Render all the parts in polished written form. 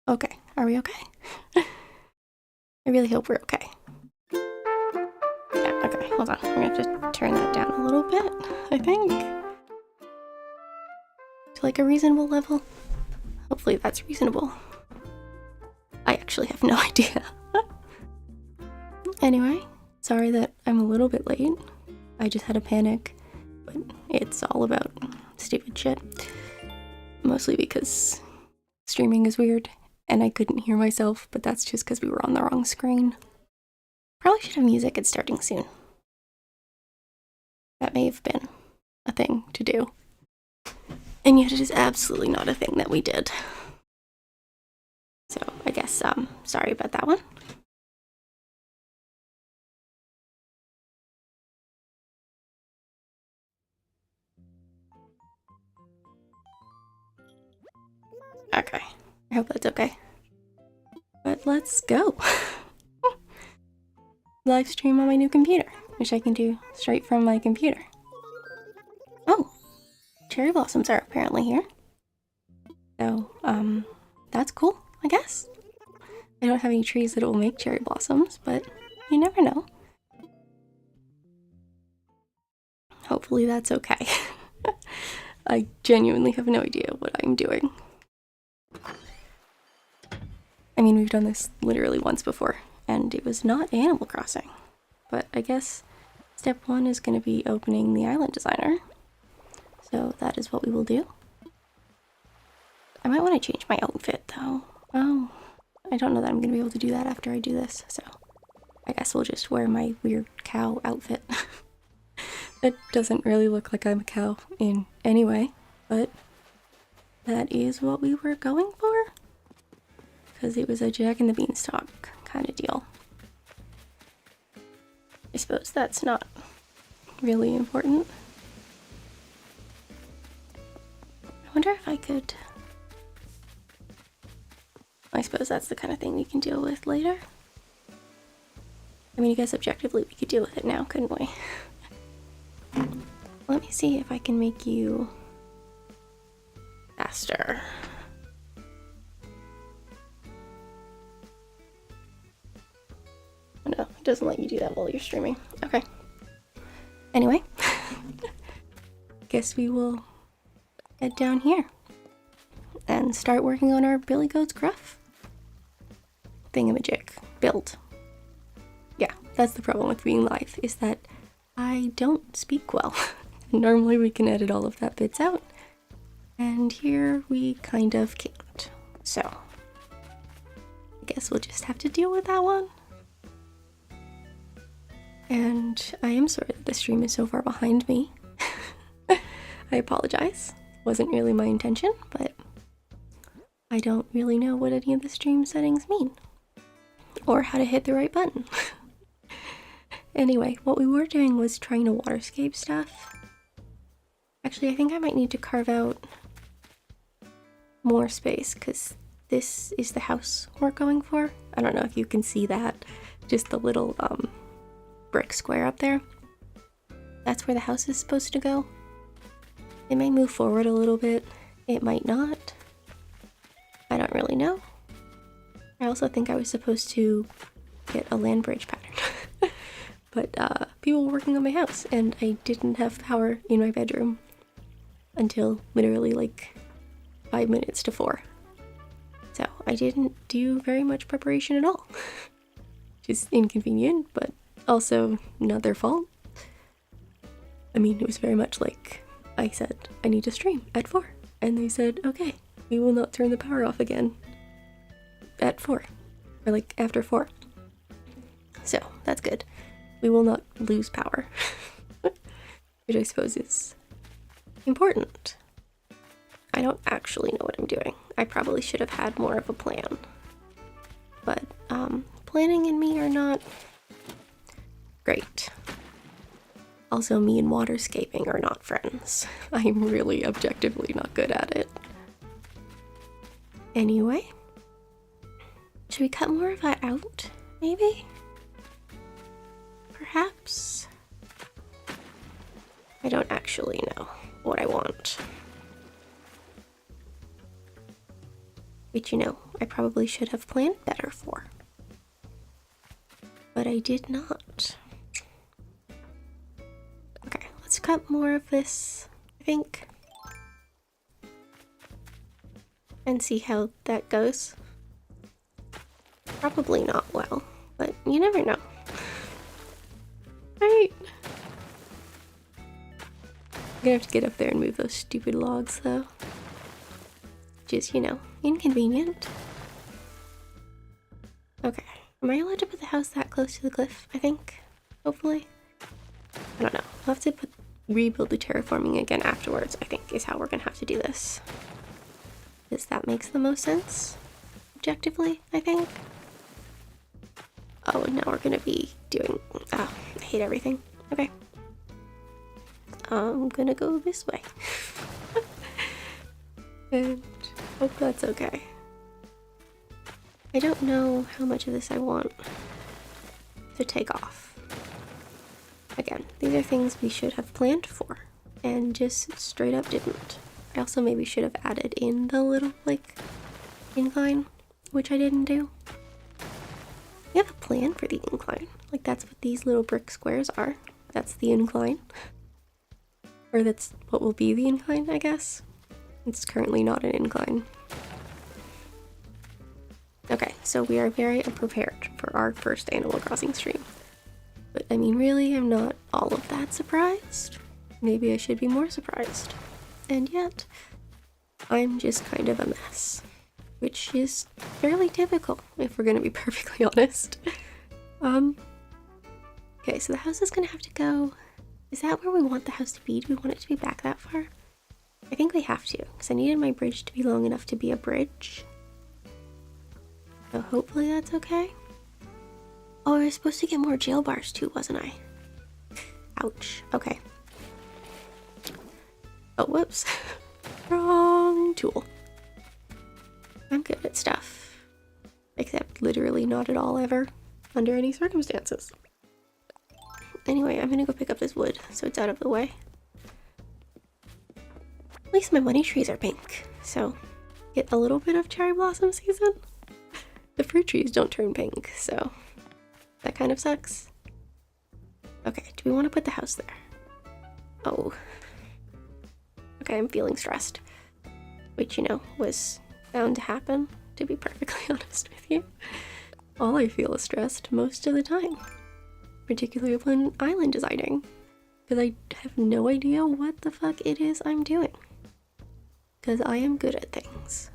Okay, are we okay? I really hope we're okay. Yeah, okay, hold on. I'm gonna have to turn that down a little bit, I think. To like a reasonable level. Hopefully that's reasonable. I actually have no idea. Anyway, sorry that I'm a little bit late. I just had a panic, but it's all about stupid shit. Mostly because streaming is weird, and I couldn't hear myself, but that's just because we were on the wrong screen. Probably should have music at starting soon. That may have been a thing to do. And yet it is absolutely not a thing that we did. So I guess, sorry about that one. Okay, I hope that's okay. But let's go. Live stream on my new computer, which I can do straight from my computer. Oh, cherry blossoms are apparently here. So, that's cool, I guess. I don't have any trees that will make cherry blossoms, but you never know. Hopefully that's okay. I genuinely have no idea what I'm doing. I mean, we've done this literally once before, and it was not Animal Crossing. But I guess step 1 is going to be opening the island designer. So that is what we will do. I might want to change my outfit, though. Oh, I don't know that I'm going to be able to do that after I do this, so I guess we'll just wear my weird cow outfit. It doesn't really look like I'm a cow in any way, but that is what we were going for. Because it was a Jack and the Beanstalk kind of deal. I suppose that's not really important. I wonder if I could... I suppose that's the kind of thing we can deal with later. I mean, I guess objectively we could deal with it now, couldn't we? Let me see if I can make you faster. Oh no, it doesn't let you do that while you're streaming. Okay. Anyway, guess we will head down here and start working on our Billy Goat's Gruff thingamajig build. Yeah, that's the problem with being live, is that I don't speak well. Normally we can edit all of that bits out, and here we kind of can't. So, I guess we'll just have to deal with that one. And I am sorry that the stream is so far behind me. I apologize. Wasn't really my intention, but I don't really know what any of the stream settings mean. Or how to hit the right button. Anyway, what we were doing was trying to waterscape stuff. Actually, I think I might need to carve out more space, because this is the house we're going for. I don't know if you can see that. Just the little, brick square up there. That's where the house is supposed to go. It may move forward a little bit. It might not. I don't really know. I also think I was supposed to get a land bridge pattern. But people were working on my house, and I didn't have power in my bedroom until literally like 5 minutes to 4. So I didn't do very much preparation at all. Just inconvenient, but also not their fault. I mean, it was very much like I said, I need to stream at 4. And they said, okay, we will not turn the power off again at 4. Or like after 4. So that's good. We will not lose power. Which I suppose is important. I don't actually know what I'm doing. I probably should have had more of a plan. But, planning and me are not great. Also, me and waterscaping are not friends. I'm really objectively not good at it. Anyway, should we cut more of that out, maybe? Perhaps? I don't actually know what I want. But you know, I probably should have planned better for. But I did not. Okay, let's cut more of this, I think. And see how that goes. Probably not well, but you never know. Right? I'm gonna have to get up there and move those stupid logs, though. Which is, you know, inconvenient. Okay. Am I allowed to put the house that close to the cliff, I think? Hopefully? I don't know. I'll have to rebuild the terraforming again afterwards, I think, is how we're gonna have to do this. Because that makes the most sense, objectively, I think. Oh, and now we're gonna be doing... Oh, I hate everything. Okay. I'm gonna go this way. And hope that's okay. I don't know how much of this I want to take off. Again, these are things we should have planned for, and just straight up didn't. I also maybe should have added in the little, like, incline, which I didn't do. We have a plan for the incline. Like, that's what these little brick squares are. That's the incline. Or that's what will be the incline, I guess. It's currently not an incline. Okay, so we are very unprepared for our first Animal Crossing stream. But, I mean, really, I'm not all of that surprised. Maybe I should be more surprised. And yet, I'm just kind of a mess. Which is fairly typical, if we're gonna be perfectly honest. Okay, so the house is gonna have to go... Is that where we want the house to be? Do we want it to be back that far? I think we have to, because I needed my bridge to be long enough to be a bridge. So hopefully that's okay. Oh, I was supposed to get more jail bars too, wasn't I? Ouch. Okay. Oh, whoops. Wrong tool. I'm good at stuff. Except literally not at all ever, under any circumstances. Anyway, I'm gonna go pick up this wood, so it's out of the way. At least my money trees are pink, so get a little bit of cherry blossom season. The fruit trees don't turn pink, so that kind of sucks. Okay, do we want to put the house there? Oh. Okay, I'm feeling stressed. Which, you know, was bound to happen, to be perfectly honest with you. All I feel is stressed most of the time. Particularly when island designing. Because I have no idea what the fuck it is I'm doing. Because I am good at things.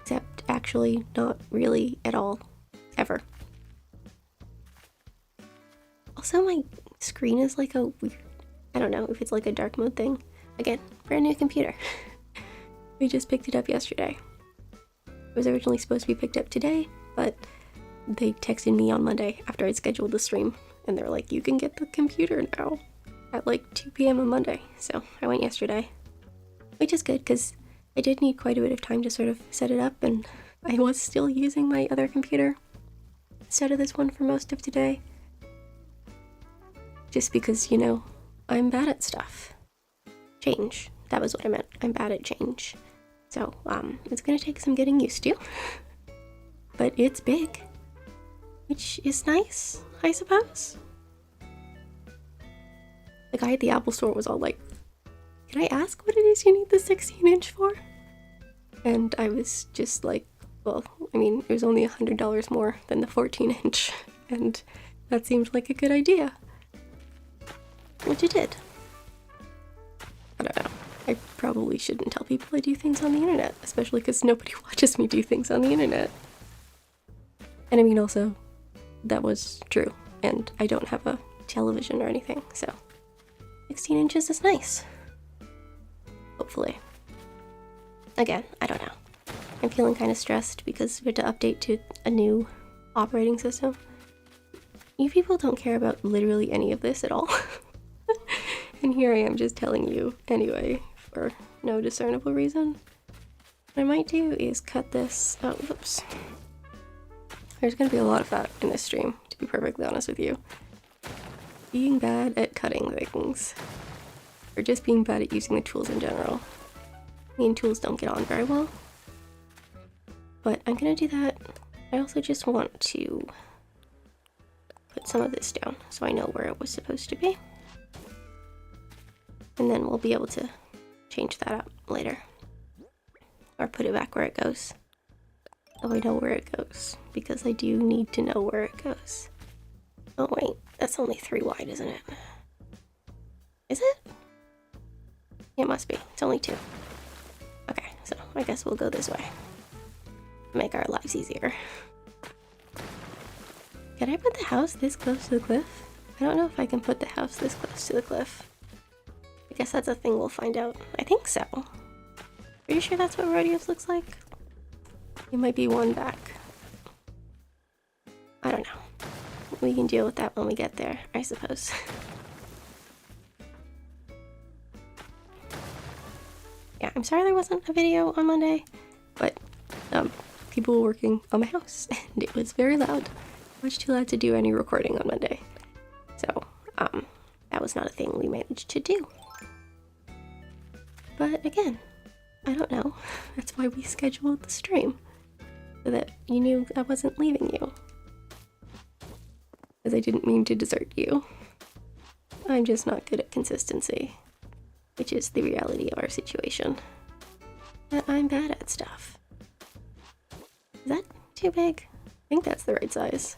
Except actually not really at all. Ever. Also, my screen is like a weird... I don't know if it's like a dark mode thing. Again, brand new computer. We just picked it up yesterday. It was originally supposed to be picked up today, but they texted me on Monday after I'd scheduled the stream, and they were like, you can get the computer now at like 2 p.m. on Monday. So I went yesterday, which is good because I did need quite a bit of time to sort of set it up, and I was still using my other computer instead of this one for most of today. Just because, you know, I'm bad at stuff. Change. That was what I meant. I'm bad at change. So, it's gonna take some getting used to. But it's big. Which is nice, I suppose. The guy at the Apple store was all like, can I ask what it is you need the 16-inch for? And I was just like, well, I mean, it was only $100 more than the 14-inch. And that seemed like a good idea. Which it did. I don't know. I probably shouldn't tell people I do things on the internet, especially because nobody watches me do things on the internet. And I mean, also, that was true, and I don't have a television or anything, so 16 inches is nice. Hopefully. Again, I don't know. I'm feeling kind of stressed because we had to update to a new operating system. You people don't care about literally any of this at all. And here I am just telling you anyway, for no discernible reason. What I might do is cut this. Oh, whoops. There's gonna be a lot of that in this stream, to be perfectly honest with you. Being bad at cutting things. Or just being bad at using the tools in general. I mean, tools don't get on very well. But I'm gonna do that. I also just want to put some of this down so I know where it was supposed to be. And then we'll be able to change that up later. Or put it back where it goes. So I know where it goes, because I do need to know where it goes. Oh wait, that's only 3 wide, isn't it? Is it? It must be. It's only 2. Okay, so I guess we'll go this way. Make our lives easier. Can I put the house this close to the cliff? I don't know if I can put the house this close to the cliff. I guess that's a thing we'll find out. I think so. Are you sure that's what Rodeos looks like? It might be one back. I don't know. We can deal with that when we get there, I suppose. Yeah, I'm sorry there wasn't a video on Monday, but people were working on my house and it was very loud. Much too loud to do any recording on Monday. So, that was not a thing we managed to do. But again, I don't know. That's why we scheduled the stream. So that you knew I wasn't leaving you. Because I didn't mean to desert you. I'm just not good at consistency. Which is the reality of our situation. That I'm bad at stuff. Is that too big? I think that's the right size.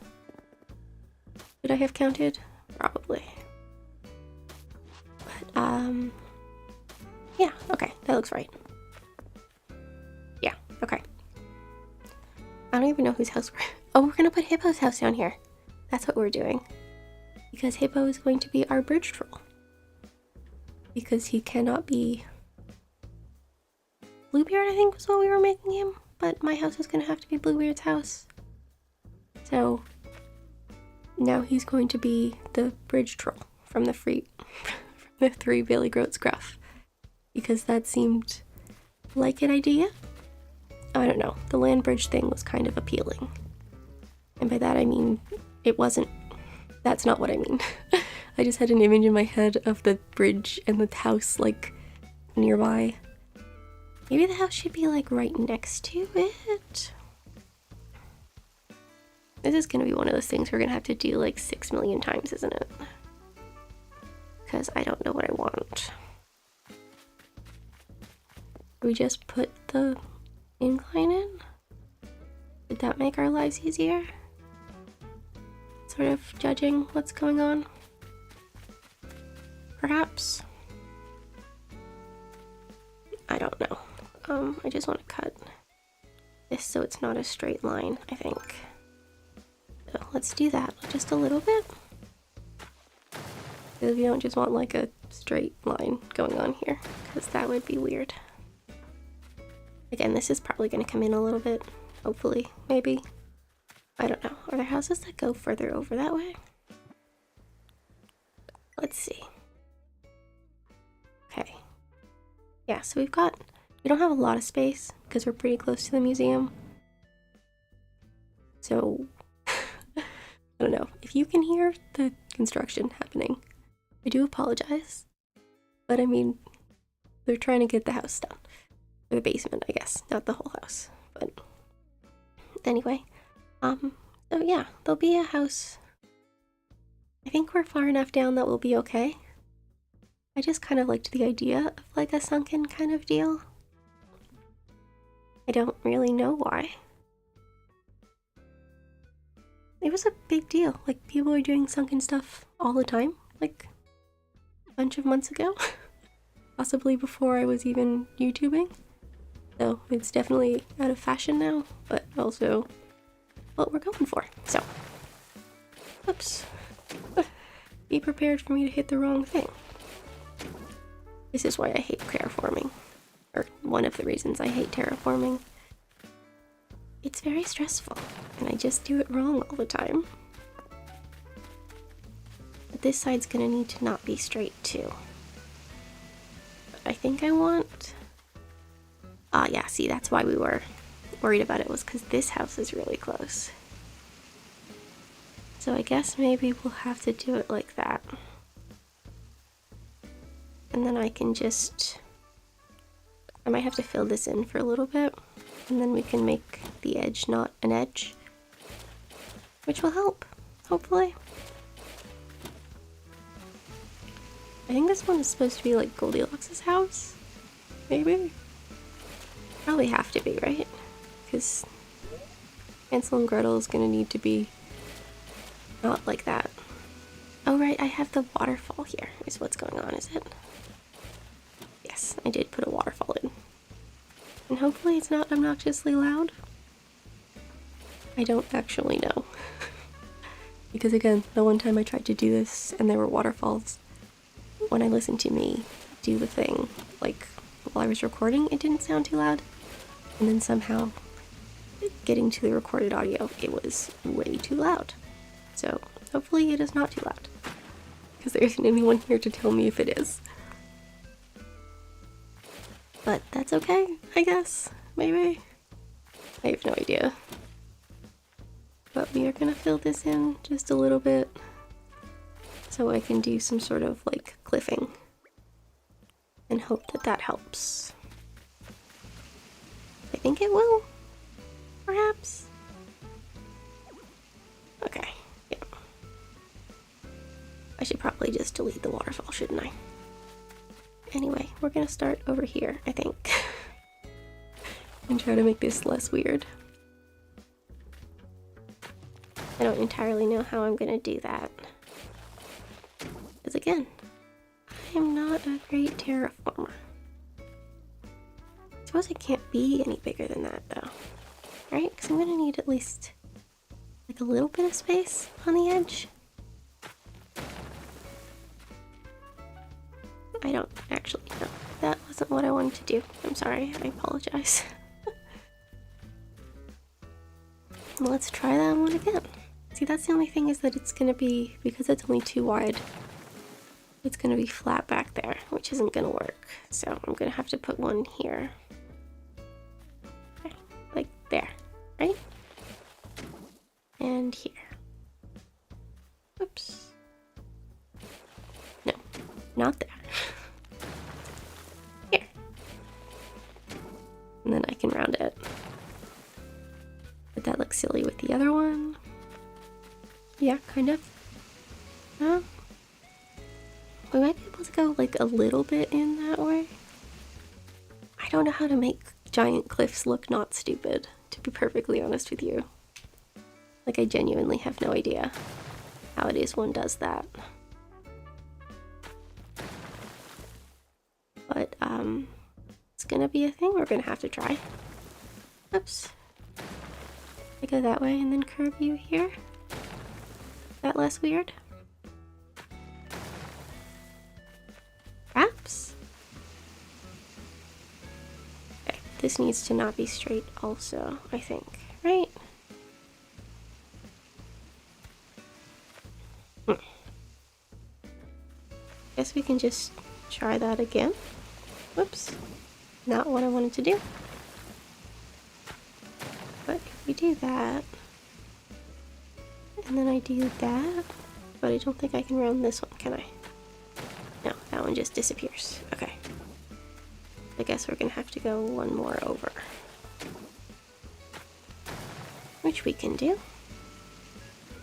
Should I have counted? Probably. But, yeah, okay, that looks right. Yeah, okay. I don't even know whose house we're... Oh, we're gonna put Hippo's house down here. That's what we're doing. Because Hippo is going to be our bridge troll. Because he cannot be... Bluebeard, I think, was what we were making him. But my house is gonna have to be Bluebeard's house. So... now he's going to be the bridge troll from the from the 3 Billy Groats gruff. Because that seemed like an idea. I don't know, the land bridge thing was kind of appealing. And by that I mean, it wasn't, that's not what I mean. I just had an image in my head of the bridge and the house like nearby. Maybe the house should be like right next to it? This is gonna be one of those things we're gonna have to do like 6 million times, isn't it? Because I don't know what I want. We just put the incline in? Did that make our lives easier? Sort of judging what's going on? Perhaps? I don't know. I just want to cut this so it's not a straight line, I think. So let's do that just a little bit. Because we don't just want like a straight line going on here, because that would be weird. Again, this is probably going to come in a little bit, hopefully, maybe. I don't know. Are there houses that go further over that way? Let's see. Okay. Yeah, so we don't have a lot of space because we're pretty close to the museum. So, I don't know. If you can hear the construction happening, I do apologize. But I mean, they're trying to get the house done. Or the basement, I guess. Not the whole house. But anyway. So yeah, there'll be a house. I think we're far enough down that we'll be okay. I just kind of liked the idea of like a sunken kind of deal. I don't really know why. It was a big deal. Like, people were doing sunken stuff all the time. Like, a bunch of months ago. Possibly before I was even YouTubing. So, it's definitely out of fashion now, but also what we're going for. So, oops. Be prepared for me to hit the wrong thing. This is why I hate terraforming. Or one of the reasons I hate terraforming. It's very stressful, and I just do it wrong all the time. But this side's gonna need to not be straight too. But I think I want... yeah, see, that's why we were worried about it, was because this house is really close. So I guess maybe we'll have to do it like that. And then I can just... I might have to fill this in for a little bit. And then we can make the edge not an edge, which will help, hopefully. I think this one is supposed to be like Goldilocks' house, maybe? Probably have to be, right? Because Hansel and Gretel is gonna need to be not like that. Oh right, I have the waterfall here, is what's going on, is it? Yes, I did put a waterfall in. And hopefully it's not obnoxiously loud. I don't actually know. Because again, the one time I tried to do this and there were waterfalls, when I listened to me do the thing, like while I was recording, it didn't sound too loud. And then somehow, getting to the recorded audio, it was way too loud. So hopefully it is not too loud. Because there isn't anyone here to tell me if it is. But that's okay, I guess. Maybe. I have no idea. But we are gonna fill this in just a little bit so I can do some sort of like cliffing and hope that that helps. I think it will, perhaps. Okay, yeah. I should probably just delete the waterfall, shouldn't I? Anyway, we're gonna start over here, I think. And try to make this less weird. I don't entirely know how I'm gonna do that. Because again, I am not a great terraformer. I suppose it can't be any bigger than that though. Right? Because I'm gonna need at least like a little bit of space on the edge. I don't actually know. That wasn't what I wanted to do. I'm sorry, I apologize. Let's try that one again. See, that's the only thing is that it's gonna be, because it's only too wide, it's gonna be flat back there, which isn't gonna work. So I'm gonna have to put one here. Okay, like there, right? And here. Oops. No, not there. Here. And then I can round it. But that looks silly with the other one. Yeah, kind of. We might be able to go like a little bit in that way. I don't know how to make giant cliffs look not stupid, to be perfectly honest with you. Like, I genuinely have no idea how it is one does that. But, it's gonna be a thing we're gonna have to try. Oops. I go that way and then curve you here. Is that less weird? Perhaps? Okay, this needs to not be straight also, I think, right? Guess we can just try that again. Whoops. Not what I wanted to do. But if we do that, and then I do that, but I don't think I can round this one, can I? No, that one just disappears. Okay. I guess we're gonna have to go one more over. Which we can do.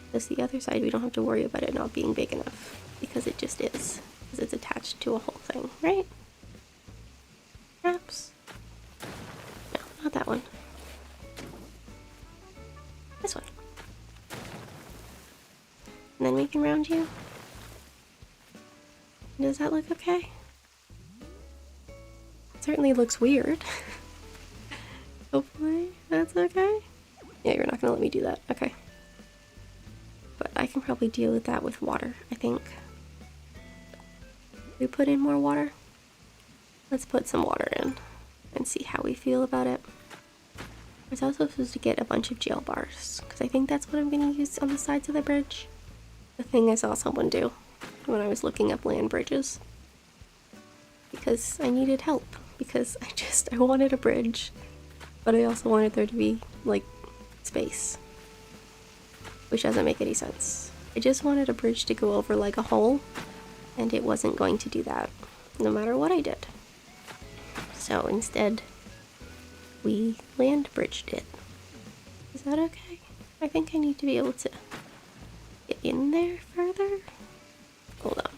Because the other side, we don't have to worry about it not being big enough. Because it just is. Because it's attached to a whole thing, right? Perhaps? No, not that one. This one. And then we can round you. Does that look okay? It certainly looks weird. Hopefully that's okay. Yeah, you're not gonna let me do that. Okay. But I can probably deal with that with water, I think. We put in more water? Let's put some water in and see how we feel about it. I was also supposed to get a bunch of jail bars, because I think that's what I'm going to use on the sides of the bridge. The thing I saw someone do when I was looking up land bridges. Because I needed help, because I wanted a bridge, but I also wanted there to be, like, space. Which doesn't make any sense. I just wanted a bridge to go over like a hole, and it wasn't going to do that, no matter what I did. So instead, we land bridged it. Is that okay? I think I need to be able to get in there further. Hold on.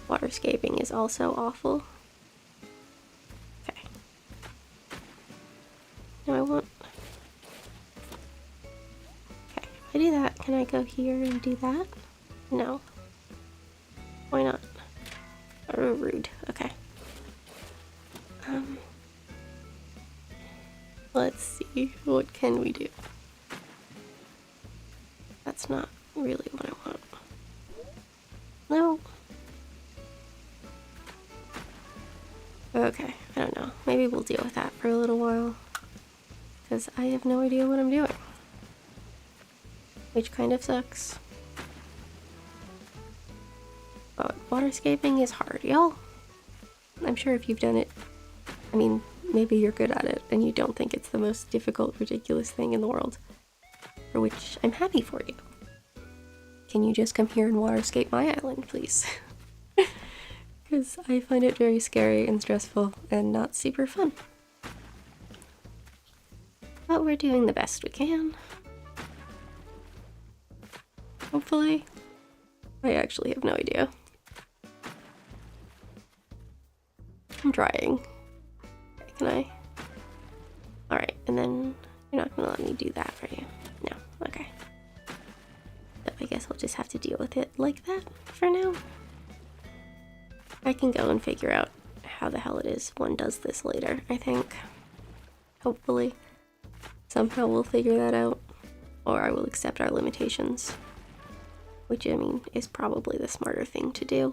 Waterscaping is also awful. Okay. Now I want... Okay, if I do that, can I go here and do that? No. Why not? Oh, rude. Okay. Let's see. What can we do? That's not really what I want. No. Okay, I don't know. Maybe we'll deal with that for a little while. Because I have no idea what I'm doing. Which kind of sucks. But waterscaping is hard, y'all. I'm sure if you've done it, I mean, maybe you're good at it and you don't think it's the most difficult, ridiculous thing in the world. For which I'm happy for you. Can you just come here and waterscape my island, please? Because I find it very scary and stressful and not super fun. But we're doing the best we can. Hopefully. I actually have no idea. I'm trying. Okay, can I? Alright, and then you're not gonna let me do that, are you? No, okay. So I guess we'll just have to deal with it like that for now. I can go and figure out how the hell it is one does this later, I think. Hopefully. Somehow we'll figure that out. Or I will accept our limitations. Which, I mean, is probably the smarter thing to do.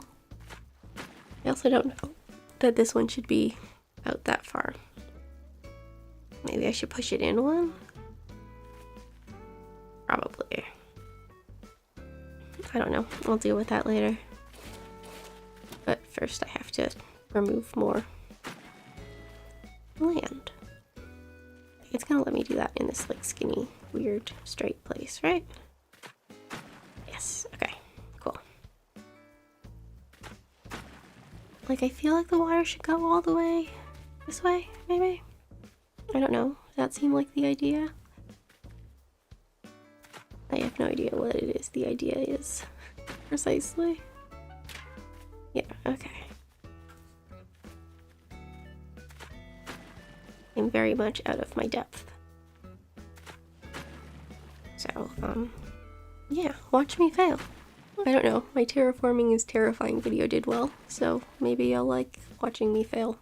I also don't know that this one should be out that far. Maybe I should push it in one? Probably. I don't know. I'll deal with that later. But first I have to remove more land. It's gonna let me do that in this like skinny, weird, straight place, right? Yes, okay, cool. Like I feel like the water should go all the way this way, maybe? I don't know. Does that seem like the idea? I have no idea what it is the idea is precisely. Yeah, okay. I'm very much out of my depth. So, yeah, watch me fail. I don't know, my terraforming is terrifying video did well, so maybe you'll like watching me fail.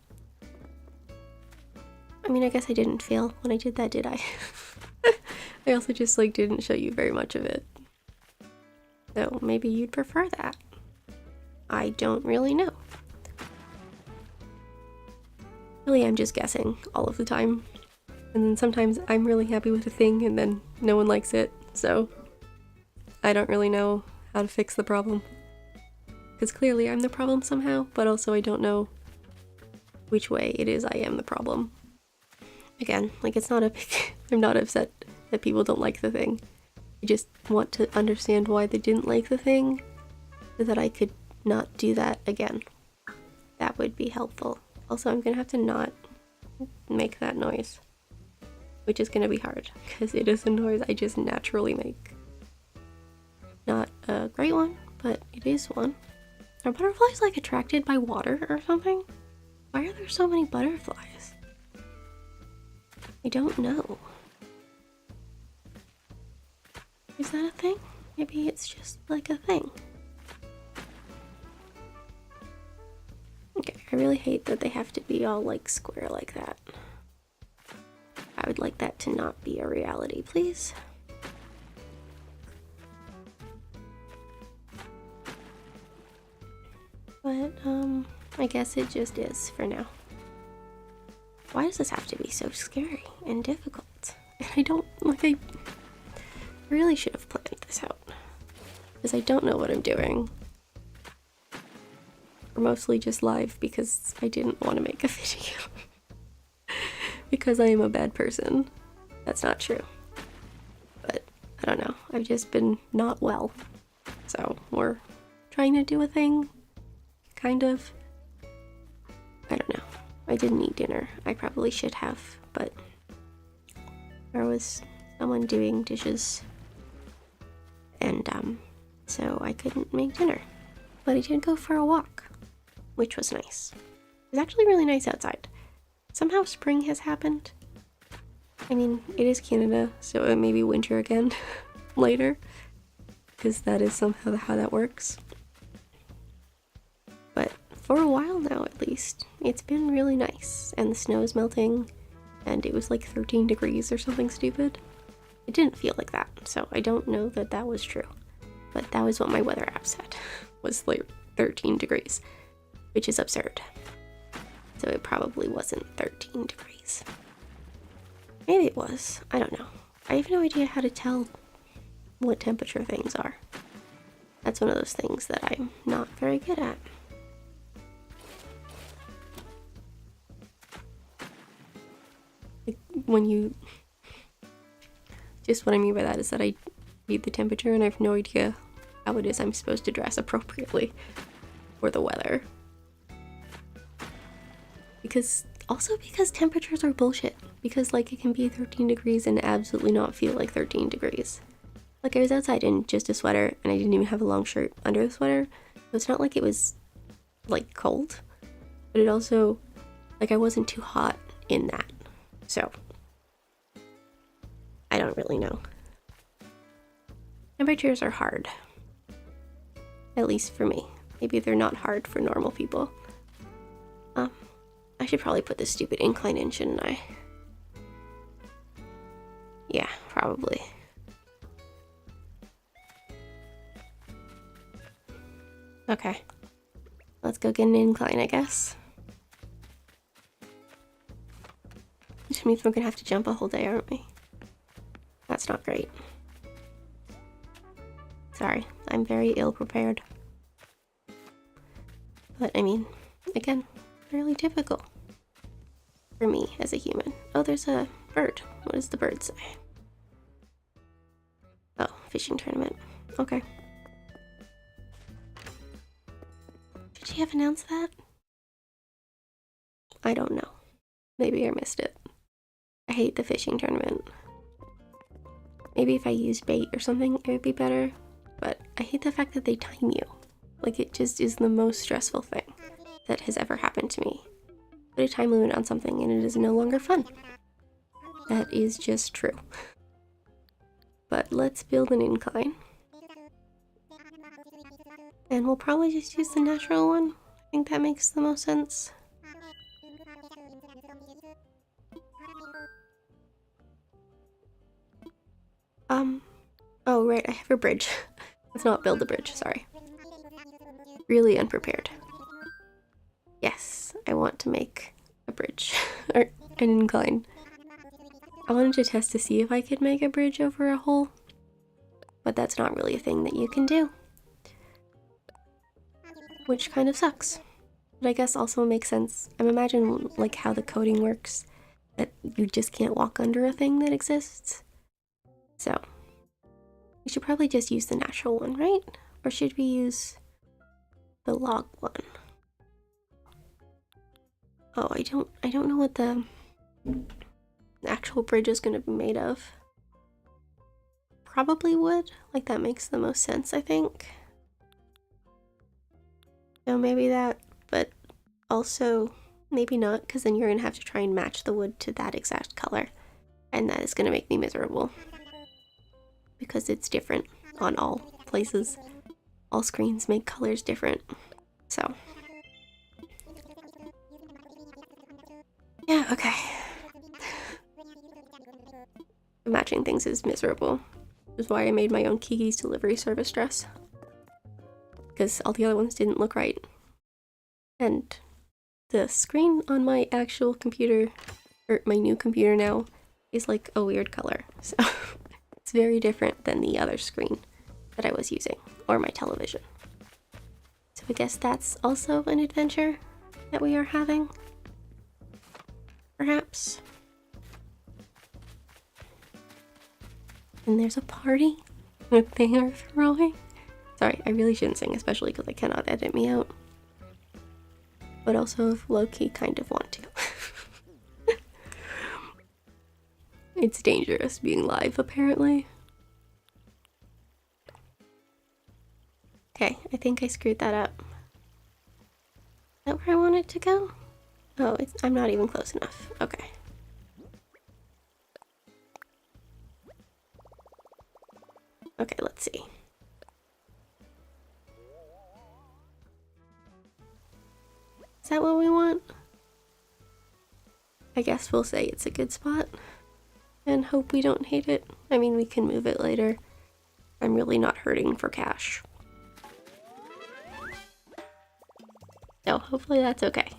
I mean, I guess I didn't fail when I did that, did I? I also just like didn't show you very much of it. So maybe you'd prefer that. I don't really know. Really, I'm just guessing all of the time. And then sometimes I'm really happy with a thing and then no one likes it, so I don't really know how to fix the problem. Because clearly I'm the problem somehow, but also I don't know which way it is I am the problem. Again, like it's not a big... I'm not upset that people don't like the thing. I just want to understand why they didn't like the thing, so that I could not do that again. That would be helpful. Also, I'm gonna have to not make that noise, which is gonna be hard, because it is a noise I just naturally make. Not a great one, but it is one. Are butterflies like attracted by water or something? Why are there so many butterflies? I don't know. Is that a thing? Maybe it's just like a thing. Okay, I really hate that they have to be all like square like that. I would like that to not be a reality, please. But, I guess it just is for now. Why does this have to be so scary and difficult? And I don't, like, I really should have planned this out. Because I don't know what I'm doing. Or mostly just live because I didn't want to make a video. Because I am a bad person. That's not true. But, I don't know. I've just been not well. So, we're trying to do a thing. Kind of. I don't know. I didn't eat dinner. I probably should have, but there was someone doing dishes, and so I couldn't make dinner. But I did go for a walk, which was nice. It was actually really nice outside. Somehow spring has happened. I mean, it is Canada, so it may be winter again later, because that is somehow how that works. But for a while now, at least, it's been really nice, and the snow is melting, and it was like 13 degrees or something stupid. It didn't feel like that, so I don't know that that was true. But that was what my weather app said, was like 13 degrees, which is absurd. So it probably wasn't 13 degrees. Maybe it was, I don't know. I have no idea how to tell what temperature things are. That's one of those things that I'm not very good at. Like when you... Just what I mean by that is that I read the temperature and I have no idea how it is I'm supposed to dress appropriately for the weather. Because temperatures are bullshit. Because like it can be 13 degrees and absolutely not feel like 13 degrees. Like I was outside in just a sweater and I didn't even have a long shirt under the sweater. So it's not like it was like cold. But it also, like I wasn't too hot in that. So I don't really know. Temperatures are hard. At least for me. Maybe they're not hard for normal people. I should probably put this stupid incline in, shouldn't I? Yeah, probably. Okay. Let's go get an incline, I guess. Which means we're gonna have to jump a whole day, aren't we? That's not great. Sorry, I'm very ill prepared. But I mean, again, fairly typical for me as a human. Oh, there's a bird. What does the bird say? Oh, fishing tournament. Okay. Did she have announced that? I don't know. Maybe I missed it. I hate the fishing tournament. Maybe if I used bait or something, it would be better. But I hate the fact that they time you. Like, it just is the most stressful thing that has ever happened to me. Put a time limit on something and it is no longer fun. That is just true. But let's build an incline. And we'll probably just use the natural one. I think that makes the most sense. Oh right, I have a bridge. Let's not build a bridge, sorry. Really unprepared. Yes, I want to make a bridge, or an incline. I wanted to test to see if I could make a bridge over a hole, but that's not really a thing that you can do. Which kind of sucks. But I guess also makes sense. I'm imagining like how the coding works, that you just can't walk under a thing that exists. So, we should probably just use the natural one, right? Or should we use the log one? Oh, I don't know what the actual bridge is gonna be made of. Probably wood. Like that makes the most sense, I think. No, maybe that, but also maybe not, because then you're gonna have to try and match the wood to that exact color. And that is gonna make me miserable. Because it's different on all places. All screens make colors different. So. Yeah, okay. Matching things is miserable. Which is why I made my own Kiki's delivery service dress. Because all the other ones didn't look right. And the screen on my actual computer, or my new computer now, is like a weird color. So it's very different than the other screen that I was using, or my television. So I guess that's also an adventure that we are having. Perhaps. And there's a party that they are throwing. Sorry, I really shouldn't sing, especially because I cannot edit me out. but also low-key kind of want to. It's dangerous being live, apparently. Okay, I think I screwed that up. Is that where I want it to go? Oh, I'm not even close enough. Okay. Okay, let's see. Is that what we want? I guess we'll say it's a good spot and hope we don't hate it. I mean, we can move it later. I'm really not hurting for cash. So hopefully that's okay.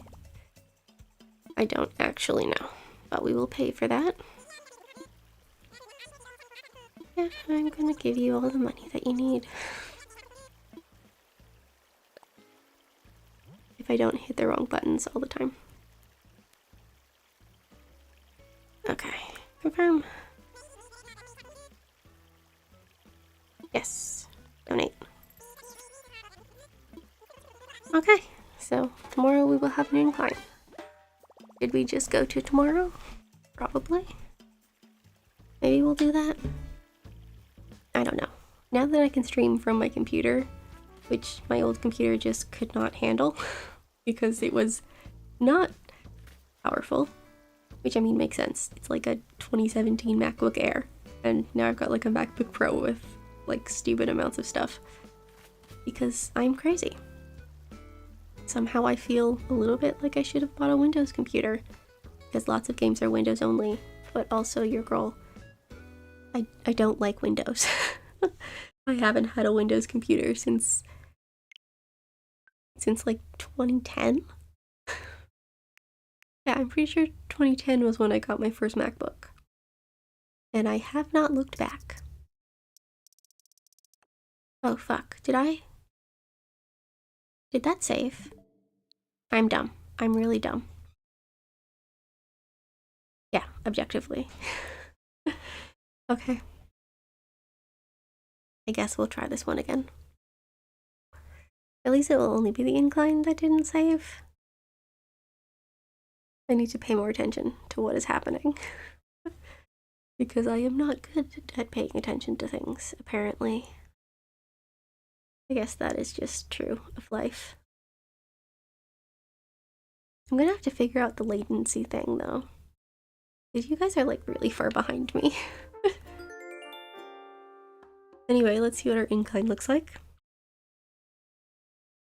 I don't actually know, but we will pay for that. Yeah, I'm gonna give you all the money that you need. If I don't hit the wrong buttons all the time. Okay, confirm. Yes, donate. Okay, so tomorrow we will have an incline. Did we just go to tomorrow? Probably. Maybe we'll do that. I don't know. Now that I can stream from my computer, which my old computer just could not handle because it was not powerful, which I mean makes sense. It's like a 2017 MacBook Air, and now I've got like a MacBook Pro with like stupid amounts of stuff because I'm crazy. Somehow I feel a little bit like I should have bought a Windows computer because lots of games are Windows only, but also your girl, I don't like Windows. I haven't had a Windows computer since like 2010. Yeah, I'm pretty sure 2010 was when I got my first MacBook. And I have not looked back. Oh fuck, did that save? I'm dumb. I'm really dumb. Yeah, objectively. Okay. I guess we'll try this one again. At least it will only be the incline that didn't save. I need to pay more attention to what is happening. Because I am not good at paying attention to things, apparently. I guess that is just true of life. I'm gonna have to figure out the latency thing, though. Because you guys are, like, really far behind me. Anyway, let's see what our incline looks like.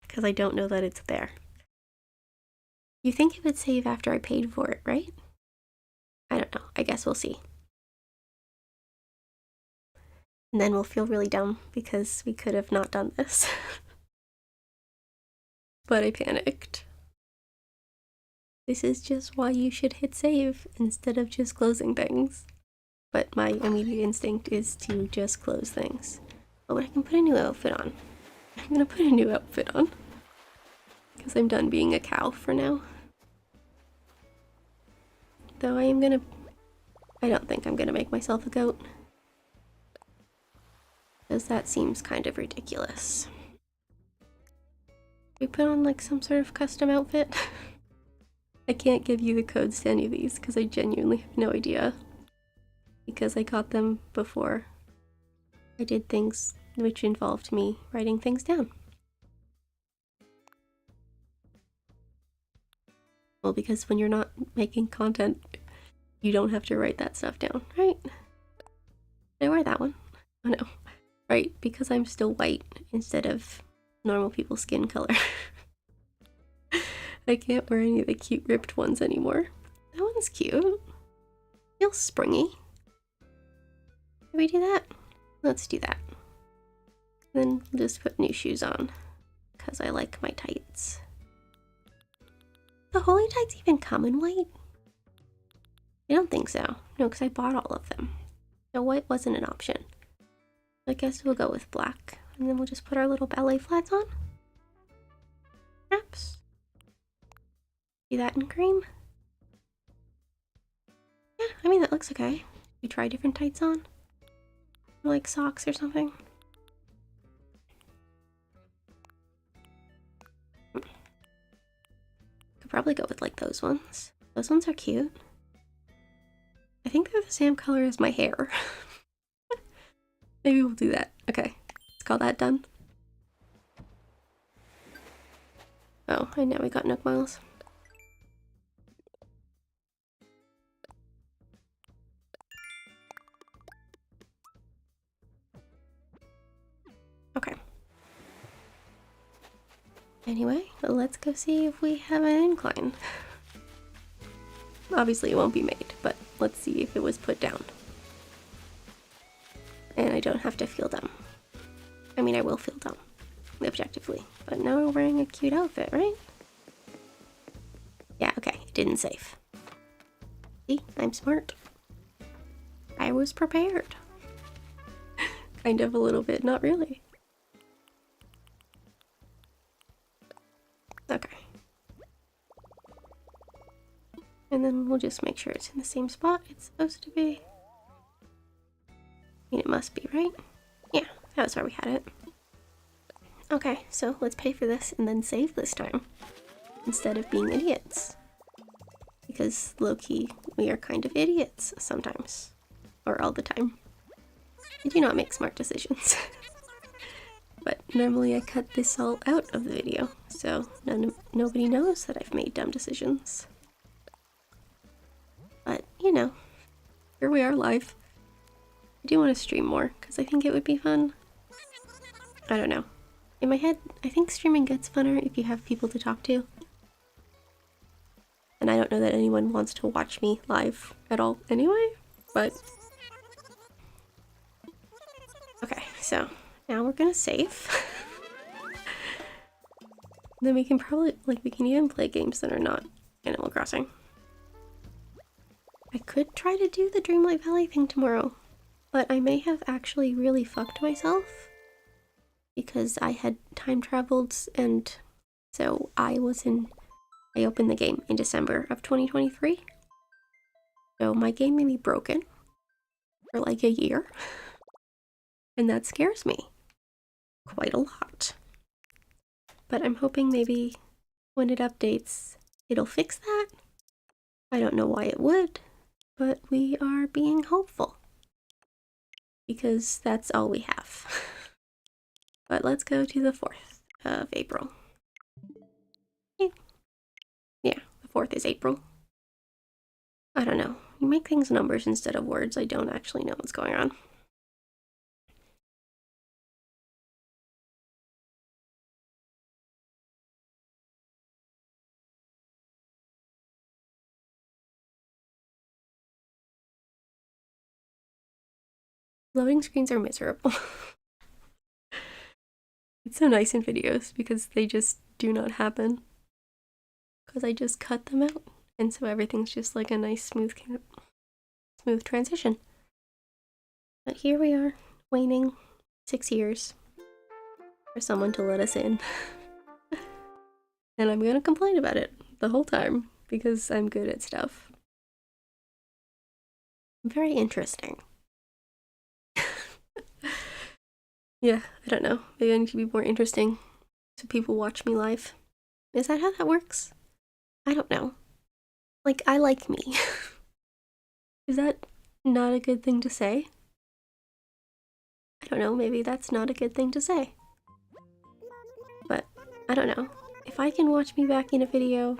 Because I don't know that it's there. You think it would save after I paid for it, right? I don't know. I guess we'll see. And then we'll feel really dumb because we could have not done this. But I panicked. This is just why you should hit save instead of just closing things. But my immediate instinct is to just close things. Oh, but I can put a new outfit on. I'm gonna put a new outfit on. Because I'm done being a cow for now. Though I don't think I'm gonna make myself a goat. Because that seems kind of ridiculous. We put on like some sort of custom outfit. I can't give you the codes to any of these because I genuinely have no idea. Because I got them before I did things which involved me writing things down. Well, because when you're not making content, you don't have to write that stuff down, right? Did I wear that one? Oh no. Right, because I'm still white instead of normal people's skin color. I can't wear any of the cute ripped ones anymore. That one's cute. Feels springy. Did we do that? Let's do that. Then just put new shoes on because I like my tights. The holy tights even come in white? I don't think so. No, because I bought all of them. So white wasn't an option. I guess we'll go with black. And then we'll just put our little ballet flats on. Perhaps. Do that in cream? Yeah, I mean that looks okay. We try different tights on. Like socks or something. probably go with like those ones. Those ones are cute. I think they're the same color as my hair. Maybe we'll do that. Okay, let's call that done. Oh, and now we got Nook Miles. Okay. Anyway, let's go see if we have an incline. Obviously it won't be made, but let's see if it was put down. And I don't have to feel dumb. I mean, I will feel dumb, objectively. But now we're wearing a cute outfit, right? Yeah, okay, it didn't save. See, I'm smart. I was prepared. Kind of a little bit, not really. Okay. And then we'll just make sure it's in the same spot it's supposed to be. I mean, it must be, right? Yeah, that was where we had it. Okay, so let's pay for this and then save this time, instead of being idiots. Because low-key, we are kind of idiots sometimes. Or all the time. I do not make smart decisions. But normally I cut this all out of the video, so nobody knows that I've made dumb decisions. But, you know, here we are live. I do want to stream more, because I think it would be fun. I don't know. In my head, I think streaming gets funner if you have people to talk to. And I don't know that anyone wants to watch me live at all anyway, but... Okay, so now we're gonna save. Then we can probably, like, we can even play games that are not Animal Crossing. I could try to do the Dreamlight Valley thing tomorrow, but I may have actually really fucked myself because I had time traveled, and so I opened the game in December of 2023. So my game may be broken for like a year, and that scares me quite a lot. But I'm hoping maybe when it updates, it'll fix that. I don't know why it would, but we are being hopeful. Because that's all we have. But let's go to the 4th of April. Yeah, the 4th is April. I don't know. You make things numbers instead of words. I don't actually know what's going on. Loading screens are miserable. It's so nice in videos because they just do not happen. Because I just cut them out. And so everything's just like a nice smooth transition. But here we are, waiting 6 years for someone to let us in. And I'm gonna complain about it the whole time because I'm good at stuff. Very interesting. Yeah, I don't know. Maybe I need to be more interesting so people watch me live. Is that how that works? I don't know. Like, I like me. Is that not a good thing to say? I don't know, maybe that's not a good thing to say. But, I don't know. If I can watch me back in a video...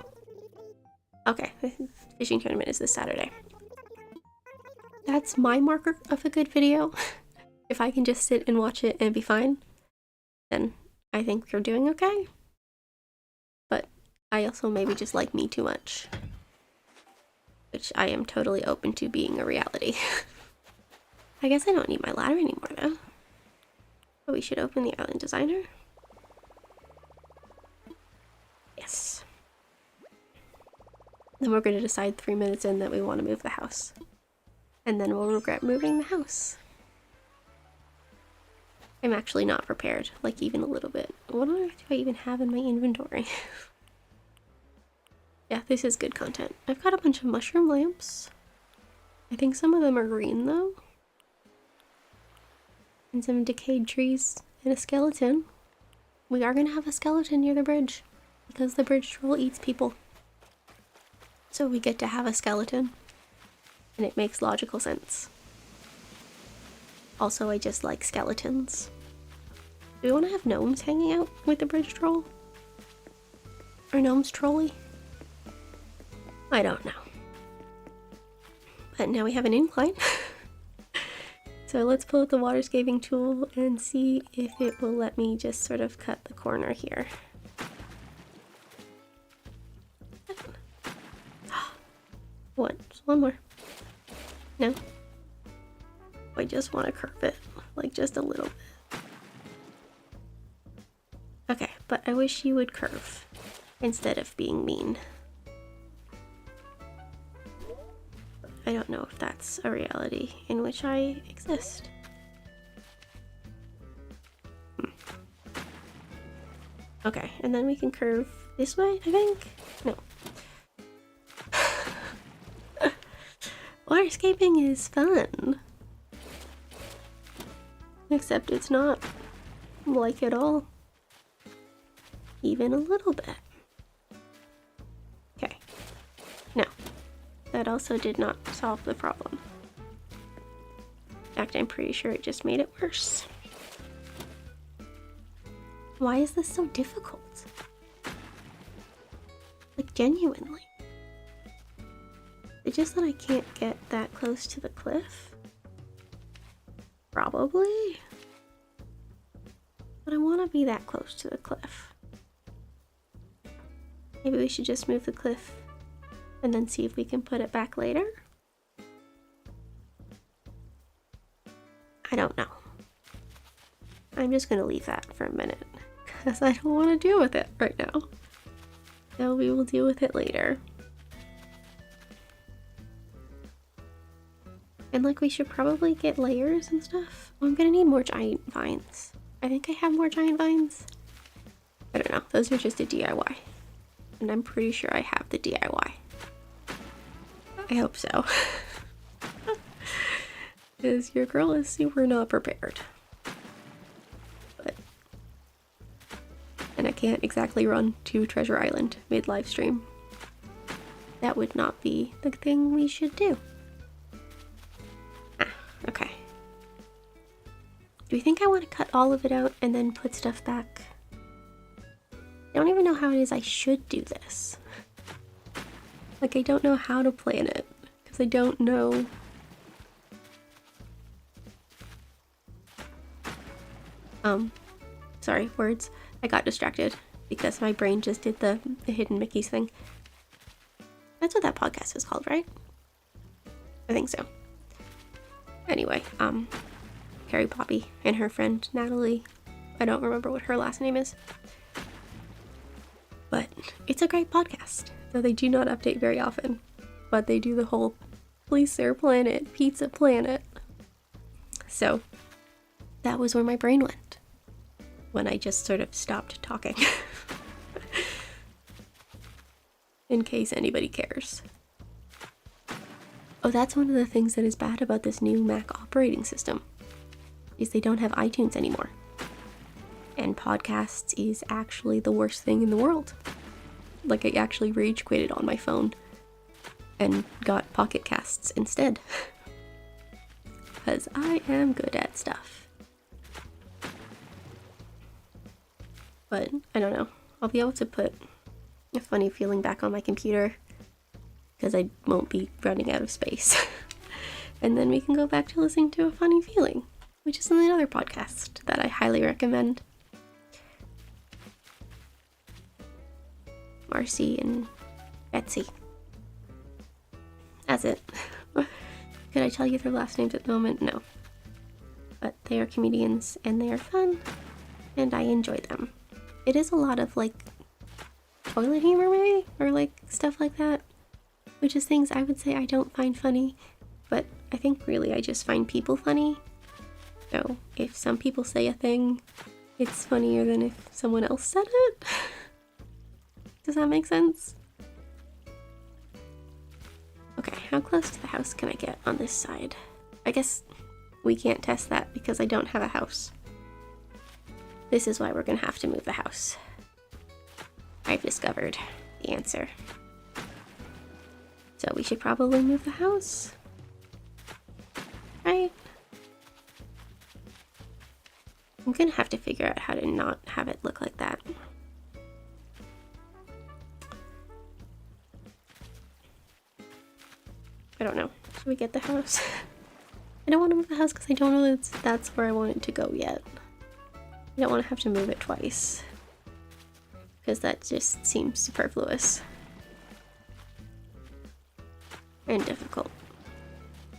Okay, the fishing tournament is this Saturday. That's my marker of a good video. If I can just sit and watch it and be fine, then I think you're doing okay. But I also maybe just like me too much. Which I am totally open to being a reality. I guess I don't need my ladder anymore though. But we should open the Island Designer. Yes. Then we're going to decide 3 minutes in that we want to move the house. And then we'll regret moving the house. I'm actually not prepared, like even a little bit. What do I even have in my inventory? Yeah, this is good content. I've got a bunch of mushroom lamps. I think some of them are green though. And some decayed trees and a skeleton. We are gonna have a skeleton near the bridge because the bridge troll eats people. So we get to have a skeleton, and it makes logical sense. Also, I just like skeletons. Do we want to have gnomes hanging out with the bridge troll? Are gnomes trolly? I don't know. But now we have an incline. So let's pull out the waterscaping tool and see if it will let me just sort of cut the corner here. One more. No? I just want to curve it, like just a little bit. Okay, but I wish you would curve instead of being mean. I don't know if that's a reality in which I exist. Okay, and then we can curve this way, I think? No. Waterscaping is fun. Except it's not like at all. Even a little bit. Okay. No. That also did not solve the problem. In fact, I'm pretty sure it just made it worse. Why is this so difficult? Like, genuinely. It's just that I can't get that close to the cliff? Probably. But I want to be that close to the cliff. Maybe we should just move the cliff and then see if we can put it back later? I don't know. I'm just gonna leave that for a minute because I don't want to deal with it right now. So we will deal with it later. And like, we should probably get layers and stuff. Oh, I'm gonna need more giant vines. I think I have more giant vines. I don't know. Those are just a DIY. And I'm pretty sure I have the DIY. I hope so. Because your girl is super not prepared. But... and I can't exactly run to Treasure Island mid-live stream. That would not be the thing we should do. Okay. Do you think I want to cut all of it out and then put stuff back? I don't even know how it is I should do this. Like, I don't know how to plan it, because I don't know... sorry, words. I got distracted, because my brain just did the Hidden Mickeys thing. That's what that podcast is called, right? I think so. Anyway, Carrie Poppy and her friend Natalie. I don't remember what her last name is. But it's a great podcast, though they do not update very often. But they do the whole Please Sir Planet, Pizza Planet. So, that was where my brain went. When I just sort of stopped talking. In case anybody cares. Oh, that's one of the things that is bad about this new Mac operating system, is they don't have iTunes anymore. And podcasts is actually the worst thing in the world. Like, I actually rage quitted on my phone and got Pocket Casts instead. Because I am good at stuff. But, I don't know. I'll be able to put a funny feeling back on my computer because I won't be running out of space. And then we can go back to listening to A Funny Feeling, which is another podcast that I highly recommend. Marcy and Betsy. That's it. Could I tell you their last names at the moment? No. But they are comedians and they are fun and I enjoy them. It is a lot of like toilet humor maybe, or like stuff like that, which is things I would say I don't find funny, but I think really I just find people funny. So if some people say a thing, it's funnier than if someone else said it. Does that make sense? Okay, how close to the house can I get on this side? I guess we can't test that because I don't have a house. This is why we're gonna have to move the house. I've discovered the answer. So we should probably move the house. Right? I'm gonna have to figure out how to not have it look like that. I don't know. Should we get the house? I don't want to move the house because I don't know that's where I want it to go yet. I don't want to have to move it twice. Because that just seems superfluous. And difficult.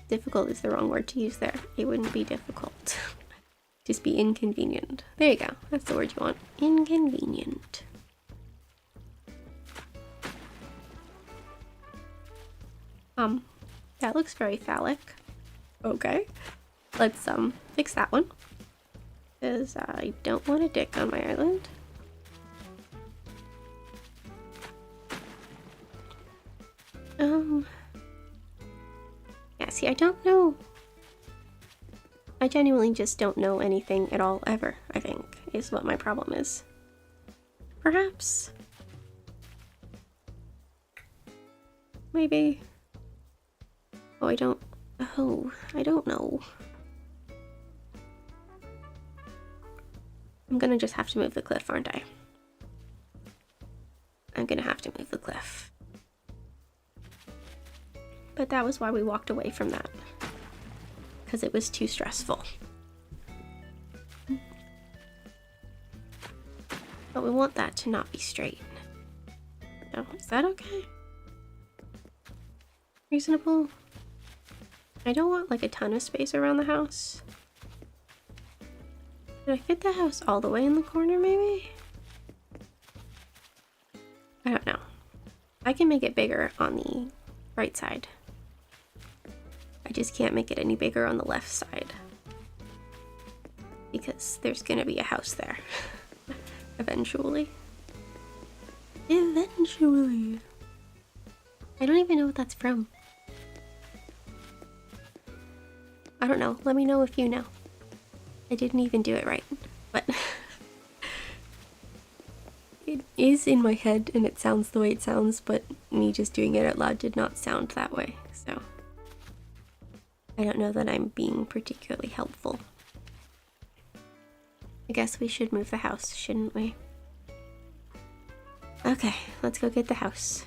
Difficult is the wrong word to use there. It wouldn't be difficult. Just be inconvenient. There you go. That's the word you want. Inconvenient. That looks very phallic. Okay. Let's fix that one. Because I don't want a dick on my island. Yeah, see, I don't know. I genuinely just don't know anything at all ever, I think, is what my problem is. Perhaps. Maybe. Oh, I don't know. I'm gonna just have to move the cliff, aren't I? I'm gonna have to move the cliff. But that was why we walked away from that. Because it was too stressful. But we want that to not be straight. No, is that okay? Reasonable? I don't want like a ton of space around the house. Did I fit the house all the way in the corner maybe? I don't know. I can make it bigger on the right side. I just can't make it any bigger on the left side. Because there's gonna be a house there. Eventually. Eventually. I don't even know what that's from. I don't know. Let me know if you know. I didn't even do it right. But it is in my head and it sounds the way it sounds, but me just doing it out loud did not sound that way. So I don't know that I'm being particularly helpful. I guess we should move the house, shouldn't we? Okay, let's go get the house.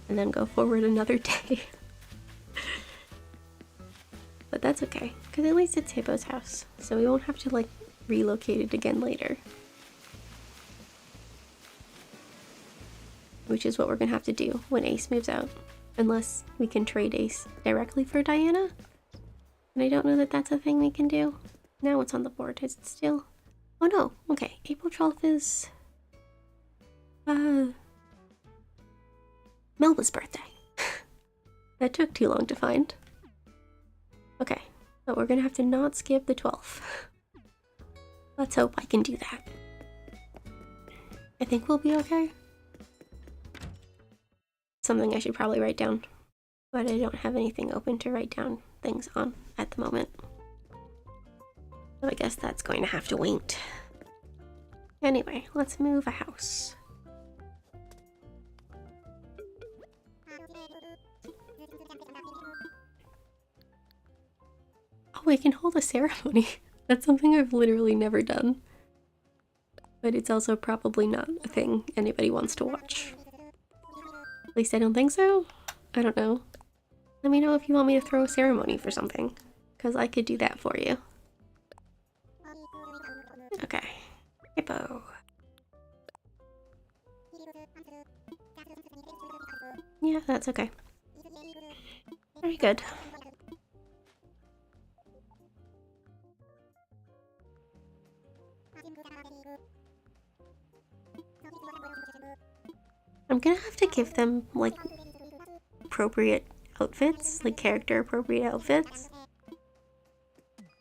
And then go forward another day. But that's okay, because at least it's Hippo's house, so we won't have to like relocate it again later. Which is what we're gonna have to do when Ace moves out. Unless we can trade Ace directly for Diana. And I don't know that that's a thing we can do. Now it's on the board. Is it still? Oh no. Okay. April 12th is Melba's birthday. That took too long to find. Okay. But we're gonna have to not skip the 12th. Let's hope I can do that. I think we'll be okay. Something I should probably write down, but I don't have anything open to write down things on at the moment. So I guess that's going to have to wait. Anyway, let's move a house. Oh, we can hold a ceremony. That's something I've literally never done. But it's also probably not a thing anybody wants to watch. At least I don't think so. I don't know. Let me know if you want me to throw a ceremony for something, because I could do that for you. Okay. Hippo. Yeah, that's okay. Very good. I'm gonna have to give them, like, appropriate outfits, like character appropriate outfits.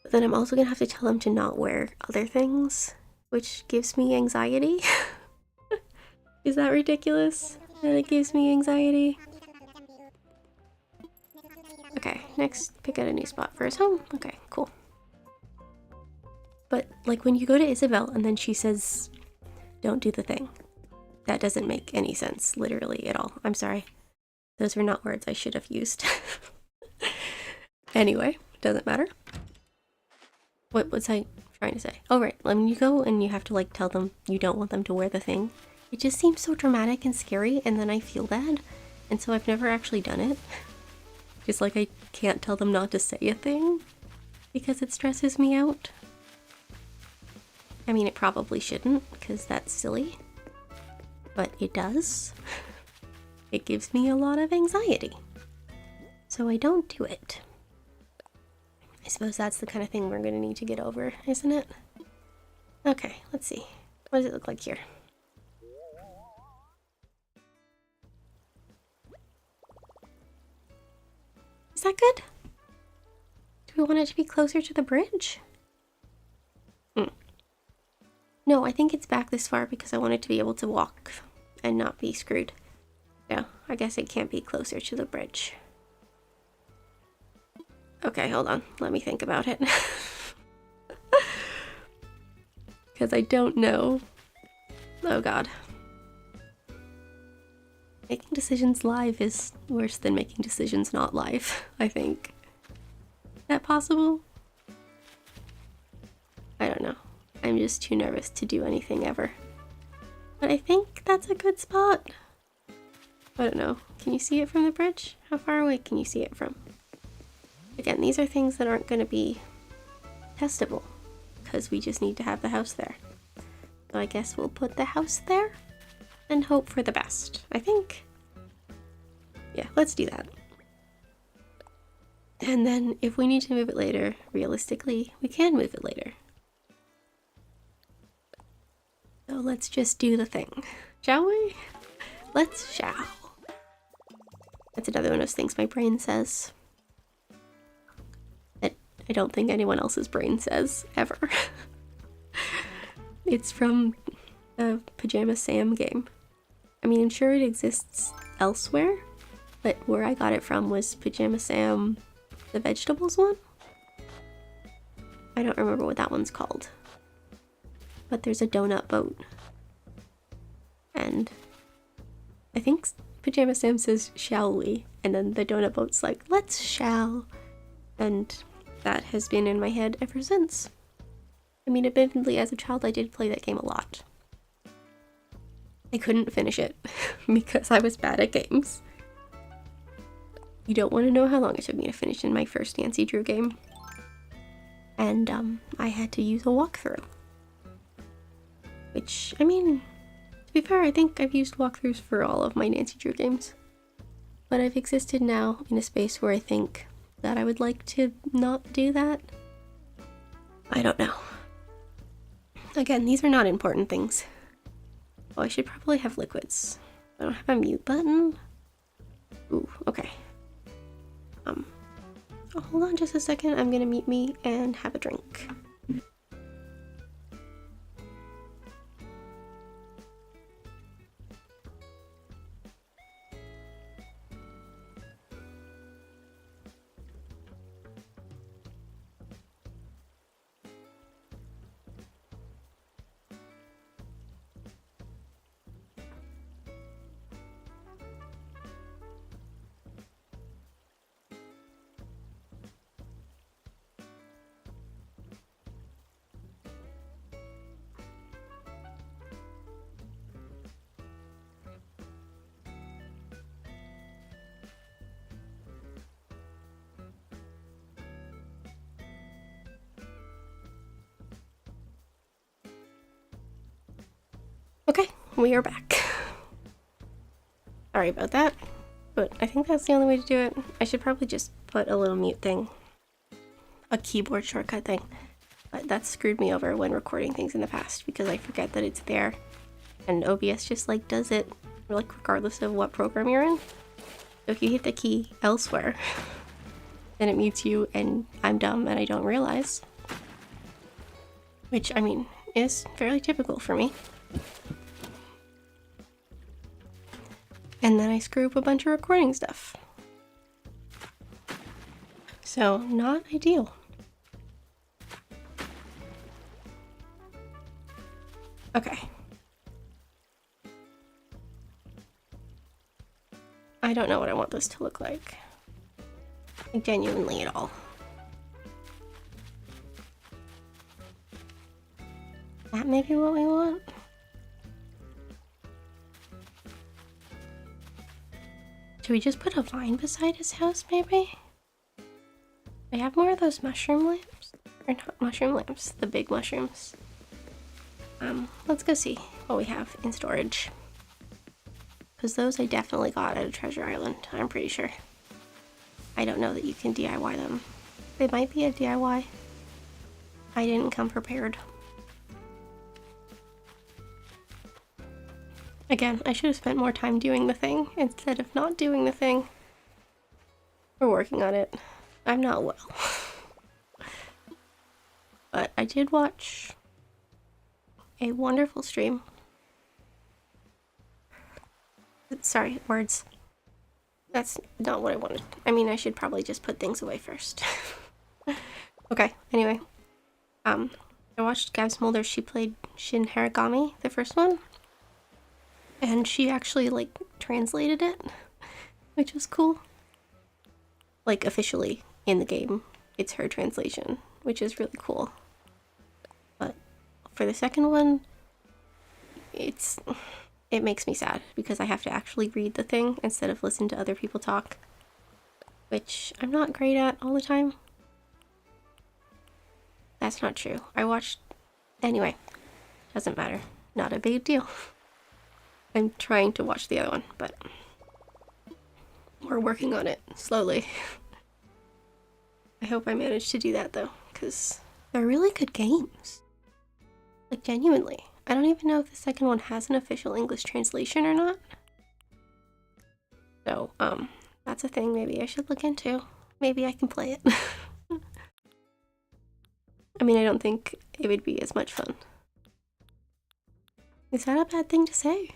But then I'm also gonna have to tell them to not wear other things, which gives me anxiety. Is that ridiculous? That it gives me anxiety? Okay, next, pick out a new spot for his home. Okay, cool. But, like, when you go to Isabel and then she says, don't do the thing. That doesn't make any sense, literally, at all. I'm sorry. Those were not words I should have used. Anyway, doesn't matter. What was I trying to say? Oh, right. When you go and you have to, like, tell them you don't want them to wear the thing, it just seems so dramatic and scary, and then I feel bad. And so I've never actually done it. Just like I can't tell them not to say a thing because it stresses me out. I mean, it probably shouldn't because that's silly, but it does. It gives me a lot of anxiety. So I don't do it. I suppose that's the kind of thing we're going to need to get over, isn't it? Okay, let's see. What does it look like here? Is that good? Do we want it to be closer to the bridge? No, I think it's back this far because I want it to be able to walk and not be screwed. So I guess it can't be closer to the bridge. Okay, hold on. Let me think about it. Because I don't know. Oh god. Making decisions live is worse than making decisions not live, I think. Is that possible? I don't know. I'm just too nervous to do anything ever. But I think that's a good spot. I don't know. Can you see it from the bridge? How far away can you see it from? Again, these are things that aren't going to be testable because we just need to have the house there. So I guess we'll put the house there and hope for the best, I think. Yeah, let's do that. And then if we need to move it later, realistically, we can move it later. So let's just do the thing, shall we? Let's shall. That's another one of those things my brain says. That I don't think anyone else's brain says, ever. It's from a Pajama Sam game. I mean, I'm sure it exists elsewhere, but where I got it from was Pajama Sam, the vegetables one? I don't remember what that one's called. But there's a donut boat. And I think Pajama Sam says, shall we? And then the donut boat's like, let's shall. And that has been in my head ever since. I mean, admittedly, as a child, I did play that game a lot. I couldn't finish it because I was bad at games. You don't want to know how long it took me to finish in my first Nancy Drew game. And I had to use a walkthrough. Which, I mean, to be fair, I think I've used walkthroughs for all of my Nancy Drew games. But I've existed now in a space where I think that I would like to not do that. I don't know. Again, these are not important things. Oh, I should probably have liquids. I don't have a mute button. Ooh, okay. Oh, hold on just a second. I'm gonna mute me and have a drink. Okay, we are back. Sorry about that, but I think that's the only way to do it. I should probably just put a little mute thing, a keyboard shortcut thing, but that's screwed me over when recording things in the past because I forget that it's there, and OBS just like does it, like regardless of what program you're in. So if you hit the key elsewhere, then it mutes you, and I'm dumb and I don't realize, which I mean is fairly typical for me. And then I screw up a bunch of recording stuff. So, not ideal. Okay. I don't know what I want this to look like. Like, genuinely at all. That may be what we want. Should we just put a vine beside his house, maybe? I have more of those mushroom lamps. Or not mushroom lamps, the big mushrooms. Let's go see what we have in storage. Because those I definitely got at a treasure island, I'm pretty sure. I don't know that you can DIY them. They might be a DIY. I didn't come prepared. Again, I should have spent more time doing the thing instead of not doing the thing. We're working on it. I'm not well. But I did watch a wonderful stream. Sorry, words. That's not what I wanted. I mean, I should probably just put things away first. Okay, anyway. I watched Gabs Mulder. She played Shin Harigami, the first one. And she actually, like, translated it, which was cool. Like, officially in the game, it's her translation, which is really cool. But for the second one, it makes me sad because I have to actually read the thing instead of listen to other people talk, which I'm not great at all the time. That's not true. I watched... Anyway, doesn't matter. Not a big deal. I'm trying to watch the other one, but we're working on it slowly. I hope I manage to do that though, because they're really good games. Like, genuinely. I don't even know if the second one has an official English translation or not. So, that's a thing maybe I should look into. Maybe I can play it. I mean, I don't think it would be as much fun. Is that a bad thing to say?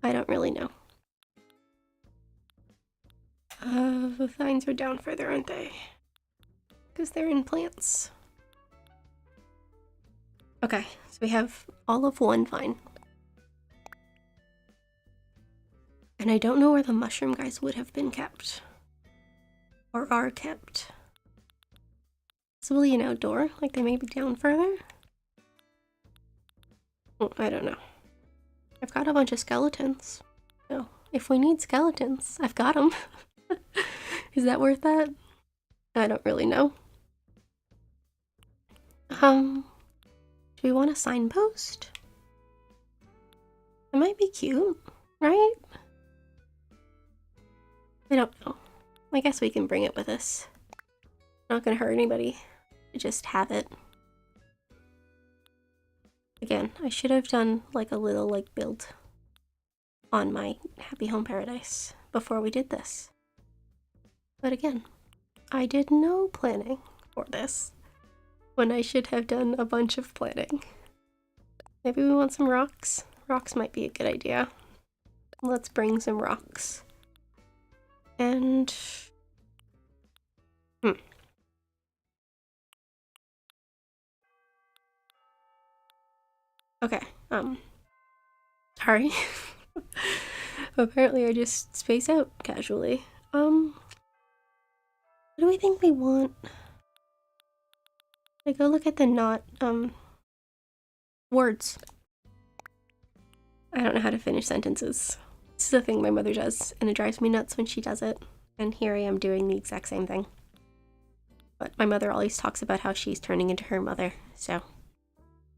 I don't really know. The vines are down further, aren't they? Because they're in plants. Okay, so we have all of one vine. And I don't know where the mushroom guys would have been kept. Or are kept. Possibly an outdoor, like they may be down further? Oh, I don't know. I've got a bunch of skeletons. So, if we need skeletons, I've got them. Is that worth that? I don't really know. Do we want a signpost? It might be cute, right? I don't know. I guess we can bring it with us. Not gonna hurt anybody. Just have it. Again, I should have done like a little like build on my Happy Home Paradise before we did this. But again, I did no planning for this when I should have done a bunch of planning. Maybe we want some rocks? Rocks might be a good idea. Let's bring some rocks. And... Okay, sorry. Apparently I just space out casually. What do we think we want? I go look at the not, words. I don't know how to finish sentences. This is the thing my mother does, and it drives me nuts when she does it. And here I am doing the exact same thing. But my mother always talks about how she's turning into her mother, so...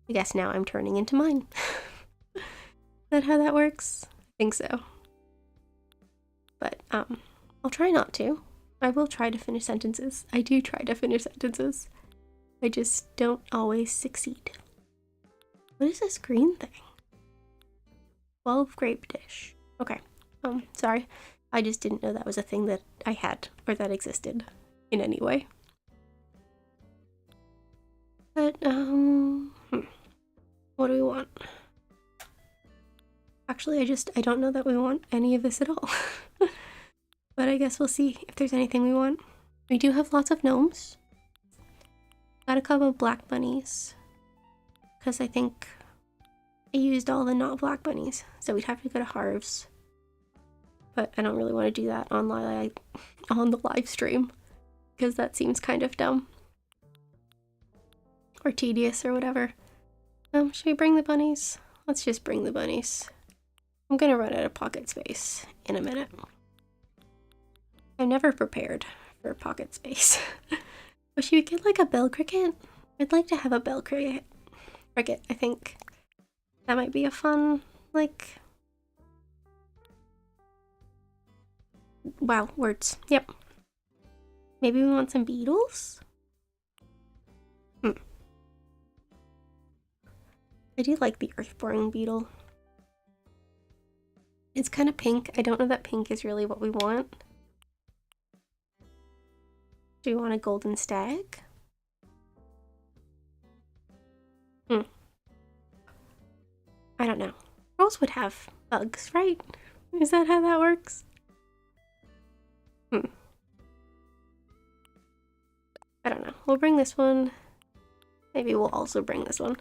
I guess now I'm turning into mine. Is that how that works? I think so. But, I'll try not to. I will try to finish sentences. I do try to finish sentences. I just don't always succeed. What is this green thing? 12 grape dish. Okay. Sorry. I just didn't know that was a thing that I had, or that existed in any way. But, what do we want? Actually, I don't know that we want any of this at all. But I guess we'll see if there's anything we want. We do have lots of gnomes. Got a couple of black bunnies. Because I think I used all the not black bunnies. So we'd have to go to Harv's but I don't really want to do that on the live stream because that seems kind of dumb or tedious or whatever. Should we bring the bunnies? Let's just bring the bunnies. I'm gonna run out of pocket space in a minute. I'm never prepared for pocket space. But should we get like a bell cricket? I'd like to have a bell cricket. I think that might be a fun, like... Wow, words. Yep. Maybe we want some beetles? I do like the earth-boring beetle. It's kind of pink. I don't know that pink is really what we want. Do we want a golden stag? I don't know. Girls would have bugs, right? Is that how that works? I don't know. We'll bring this one. Maybe we'll also bring this one.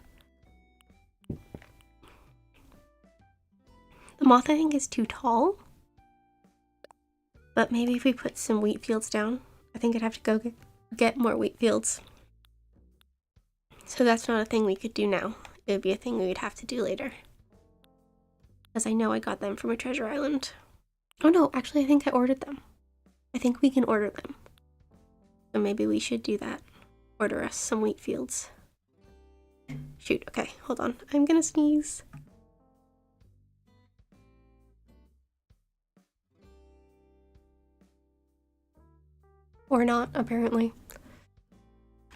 The moth, I think, is too tall. But maybe if we put some wheat fields down, I think I'd have to go get more wheat fields. So that's not a thing we could do now. It would be a thing we would have to do later. As I know I got them from a treasure island. Oh no, actually I think I ordered them. I think we can order them. So maybe we should do that. Order us some wheat fields. Shoot, okay, hold on. I'm gonna sneeze. Or not, apparently.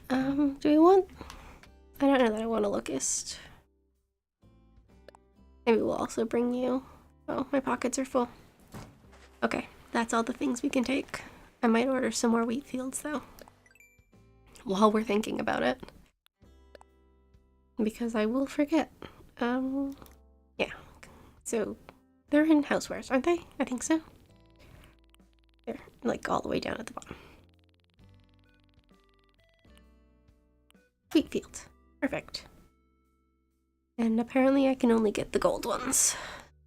Do we want... I don't know that I want a locust. Maybe we'll also bring you... Oh, my pockets are full. Okay, that's all the things we can take. I might order some more wheat fields, though. While we're thinking about it. Because I will forget. Yeah. So, they're in housewares, aren't they? I think so. They're, like, all the way down at the bottom. Wheat field. Perfect. And apparently I can only get the gold ones.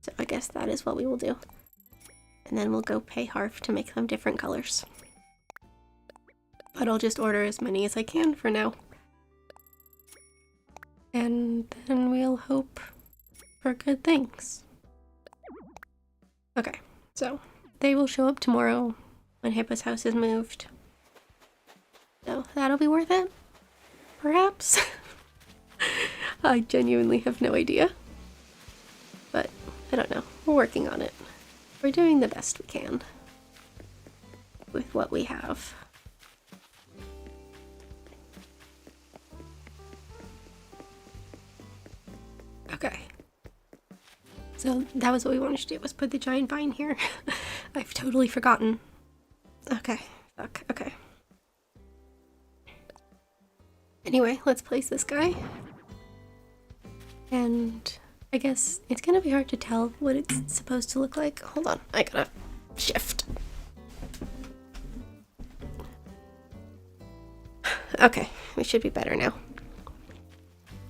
So I guess that is what we will do. And then we'll go pay Harf to make them different colors. But I'll just order as many as I can for now. And then we'll hope for good things. Okay, so they will show up tomorrow when Hippa's house is moved. So that'll be worth it? Perhaps? I genuinely have no idea. But I don't know. We're working on it. We're doing the best we can with what we have. Okay. So that was what we wanted to do, was put the giant vine here. I've totally forgotten. Okay. Fuck. Okay. Anyway, let's place this guy. And I guess it's gonna be hard to tell what it's supposed to look like. Hold on, I gotta shift. Okay, we should be better now.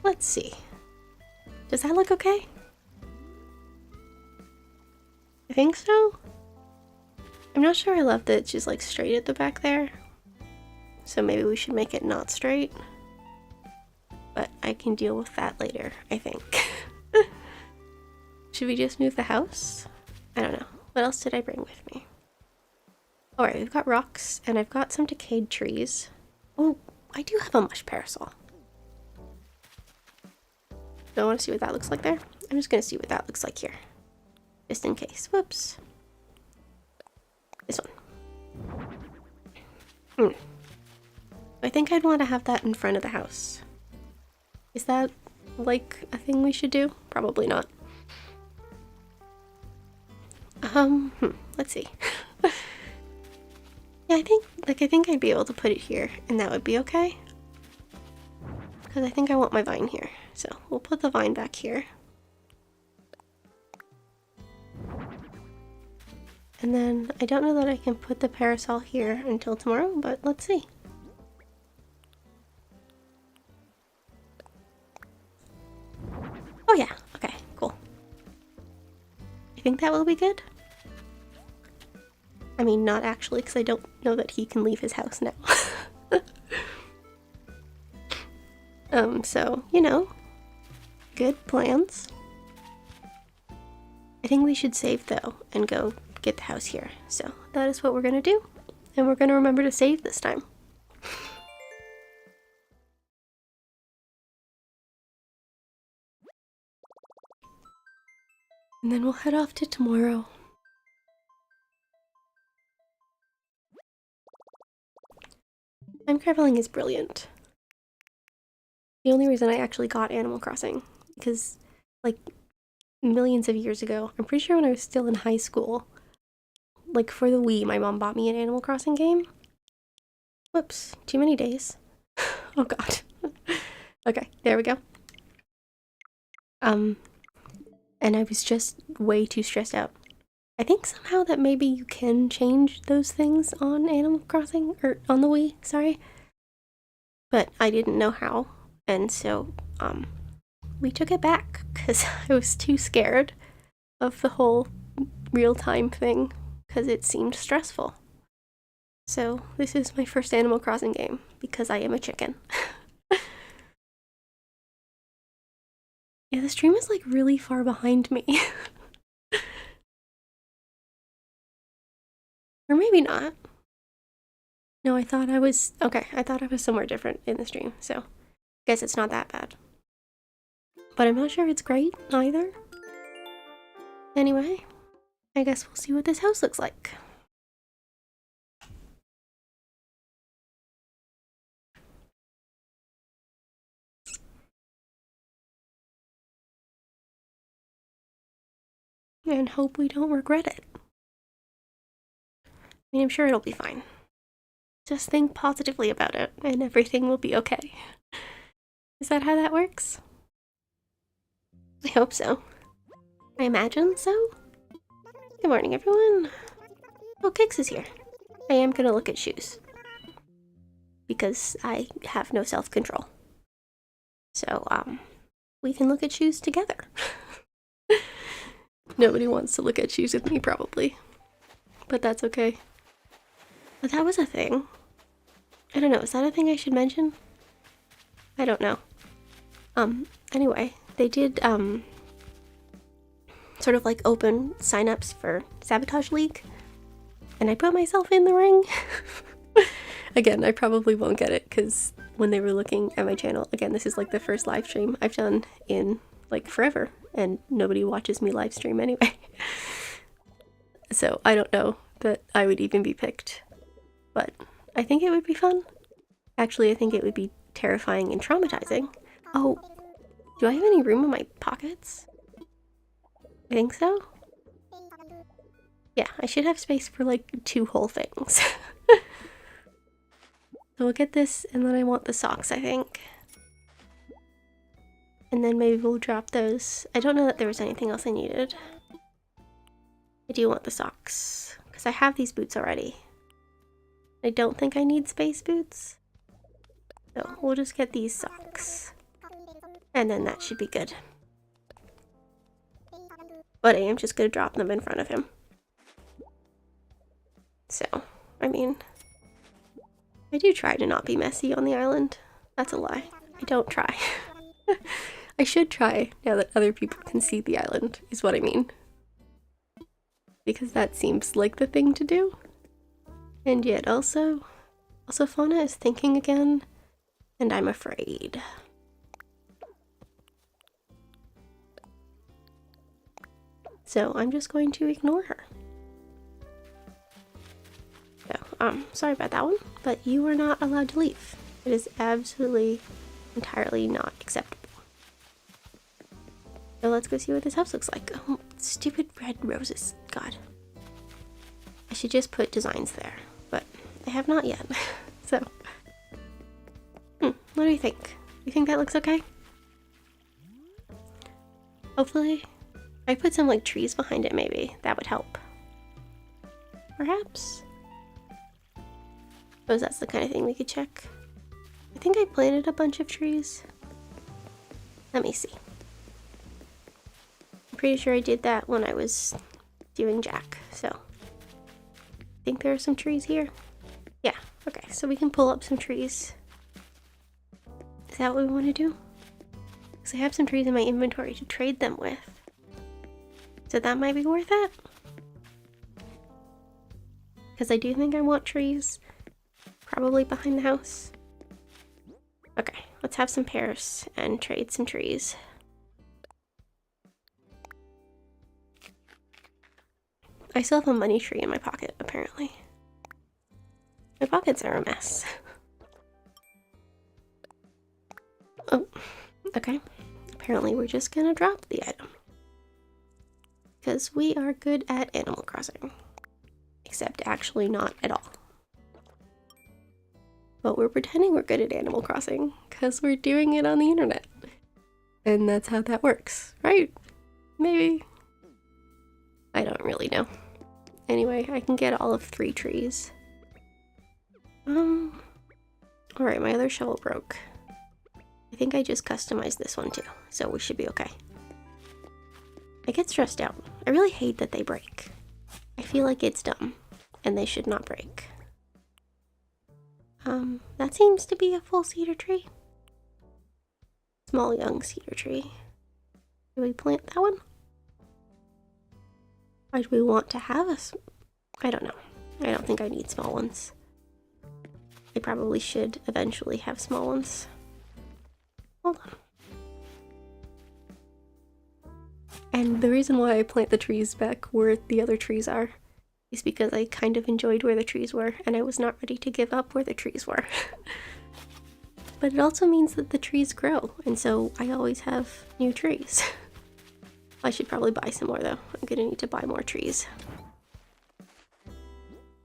Let's see. Does that look okay? I think so. I'm not sure I love that it's just like straight at the back there. So maybe we should make it not straight. But I can deal with that later, I think. Should we just move the house? I don't know. What else did I bring with me? Alright, we've got rocks, and I've got some decayed trees. Oh, I do have a mush parasol. Don't want to see what that looks like there? I'm just going to see what that looks like here. Just in case. Whoops. This one. I think I'd want to have that in front of the house. Is that, like, a thing we should do? Probably not. Let's see. Yeah, I think I'd be able to put it here, and that would be okay. Because I think I want my vine here. So, we'll put the vine back here. And then, I don't know that I can put the parasol here until tomorrow, but let's see. Oh yeah, okay, cool. I think that will be good. I mean, not actually, because I don't know that he can leave his house now. So, you know, good plans. I think we should save, though, and go get the house here. So, that is what we're gonna do. And we're gonna remember to save this time. And then we'll head off to tomorrow. Time traveling is brilliant. The only reason I actually got Animal Crossing, because, like, millions of years ago, I'm pretty sure when I was still in high school, like, for the Wii, my mom bought me an Animal Crossing game. Whoops, too many days. Oh god. Okay, there we go. And I was just way too stressed out. I think somehow that maybe you can change those things on Animal Crossing, or on the Wii, sorry. But I didn't know how, and so, we took it back, because I was too scared of the whole real-time thing, because it seemed stressful. So, this is my first Animal Crossing game, because I am a chicken. Yeah, the stream is, like, really far behind me. Or maybe not. No, I thought I was somewhere different in the stream, so I guess it's not that bad. But I'm not sure it's great either. Anyway, I guess we'll see what this house looks like. And hope we don't regret it. I mean, I'm sure it'll be fine. Just think positively about it, and everything will be okay. Is that how that works? I hope so. I imagine so? Good morning, everyone. Oh, Kix is here. I am gonna look at shoes. Because I have no self-control. So, we can look at shoes together. Nobody wants to look at shoes with me, probably. But that's okay. But that was a thing. I don't know, is that a thing I should mention? I don't know. Anyway, they did, sort of like open signups for Sabotage League. And I put myself in the ring. Again, I probably won't get it, because when they were looking at my channel, again, this is like the first live stream I've done in, like, forever. And nobody watches me live stream anyway. So I don't know that I would even be picked. But I think it would be fun. Actually, I think it would be terrifying and traumatizing. Oh, do I have any room in my pockets? I think so. Yeah, I should have space for like 2 whole things. So we'll get this, and then I want the socks, I think. And then maybe we'll drop those. I don't know that there was anything else I needed. I do want the socks, because I have these boots already. I don't think I need space boots. So we'll just get these socks. And then that should be good. But I am just going to drop them in front of him. So, I mean, I do try to not be messy on the island. That's a lie. I don't try. I should try now that other people can see the island, is what I mean. Because that seems like the thing to do. And yet also Fauna is thinking again, and I'm afraid. So I'm just going to ignore her. So, sorry about that one, but you are not allowed to leave. It is absolutely, entirely not acceptable. So let's go see what this house looks like. Oh, stupid red roses. God. I should just put designs there, but I have not yet. So, what do you think? You think that looks okay? Hopefully. If I put some like trees behind it, maybe that would help. Perhaps? Suppose that's the kind of thing we could check. I think I planted a bunch of trees. Let me see. I'm pretty sure I did that when I was doing Jack, so. think there are some trees here. Yeah, okay, so we can pull up some trees. Is that what we want to do? Because I have some trees in my inventory to trade them with. So that might be worth it. Because I do think I want trees. Probably behind the house. Okay, let's have some pears and trade some trees. I still have a money tree in my pocket, apparently. My pockets are a mess. Oh, okay. Apparently we're just gonna drop the item. Because we are good at Animal Crossing. Except actually not at all. But we're pretending we're good at Animal Crossing because we're doing it on the internet. And that's how that works, right? Maybe. I don't really know. Anyway, I can get all of 3 trees. Alright, my other shovel broke. I think I just customized this one too, so we should be okay. I get stressed out. I really hate that they break. I feel like it's dumb, and they should not break. That seems to be a full cedar tree. Small young cedar tree. Do we plant that one? Or do we want to have I don't know. I don't think I need small ones. I probably should eventually have small ones. Hold on. And the reason why I plant the trees back where the other trees are is because I kind of enjoyed where the trees were, and I was not ready to give up where the trees were. But it also means that the trees grow, and so I always have new trees. I should probably buy some more though. I'm gonna need to buy more trees.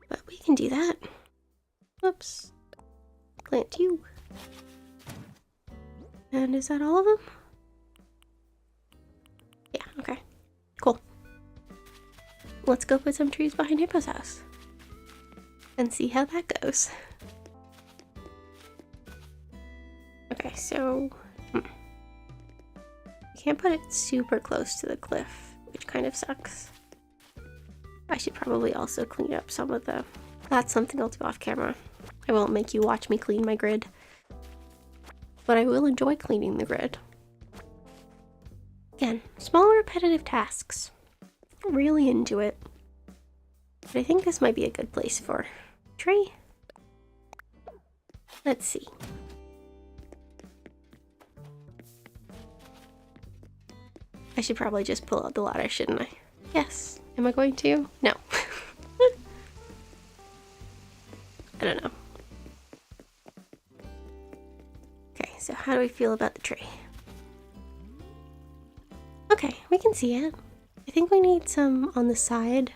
But we can do that. Whoops. Plant you. And is that all of them? Yeah, okay. Cool. Let's go put some trees behind Hippo's house. And see how that goes. Okay, so... I can't put it super close to the cliff, which kind of sucks. I should probably also clean up some of the... That's something I'll do off camera. I won't make you watch me clean my grid. But I will enjoy cleaning the grid. Again, small repetitive tasks. Really into it. But I think this might be a good place for a tree. Let's see. I should probably just pull out the ladder, shouldn't I? Yes. Am I going to? No. I don't know. Okay, so how do we feel about the tree? Okay, we can see it. I think we need some on the side.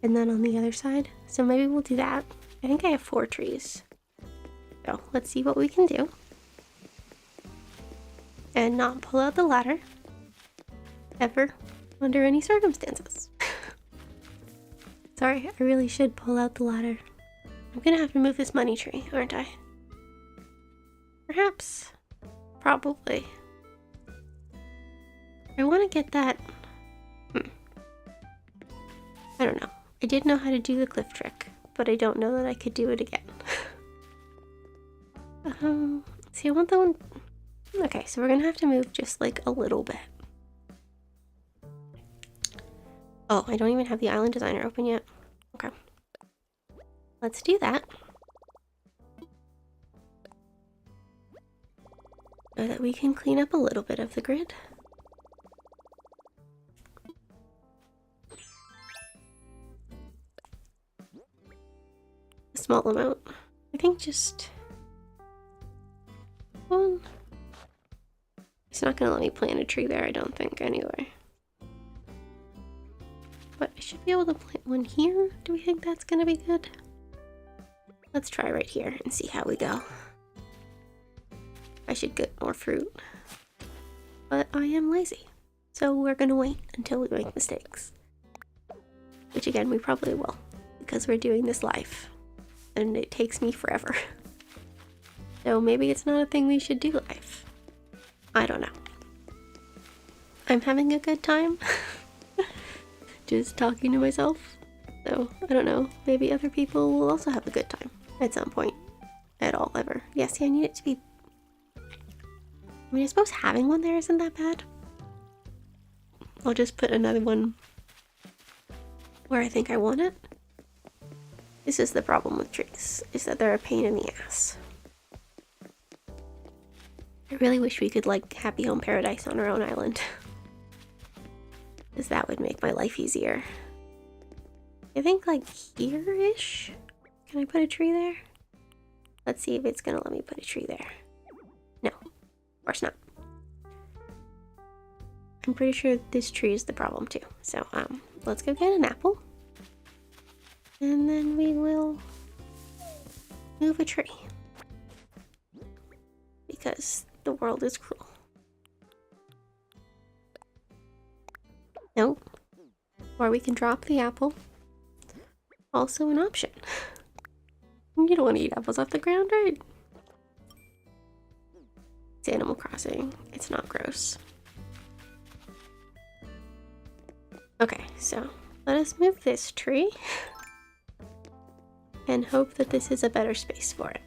And then on the other side. So maybe we'll do that. I think I have 4 trees. So let's see what we can do. And not pull out the ladder. Ever. Under any circumstances. Sorry, I really should pull out the ladder. I'm gonna have to move this money tree, aren't I? Perhaps. Probably. I want to get that... I don't know. I did know how to do the cliff trick, but I don't know that I could do it again. See, I want the one... Okay, so we're gonna have to move just like a little bit. Oh, I don't even have the island designer open yet. Okay. Let's do that. So that we can clean up a little bit of the grid. A small amount. I think just one. It's not gonna let me plant a tree there, I don't think, anyway. But I should be able to plant one here. Do we think that's gonna be good? Let's try right here and see how we go. I should get more fruit. But I am lazy. So we're gonna wait until we make mistakes. Which again, we probably will. Because we're doing this live. And it takes me forever. So maybe it's not a thing we should do live. I don't know. I'm having a good time. Just talking to myself. So, I don't know. Maybe other people will also have a good time at some point. At all, ever. Yeah, see, I need it to be... I mean, I suppose having one there isn't that bad. I'll just put another one where I think I want it. This is the problem with trees, is that they're a pain in the ass. I really wish we could, like, happy home paradise on our own island. Because that would make my life easier. I think, like, here-ish? Can I put a tree there? Let's see if it's gonna let me put a tree there. No, of course not. I'm pretty sure this tree is the problem too. So, let's go get an apple. And then we will move a tree. Because the world is cruel. Nope. Or we can drop the apple. Also an option. You don't want to eat apples off the ground, right? It's Animal Crossing. It's not gross. Okay, so let us move this tree and hope that this is a better space for it.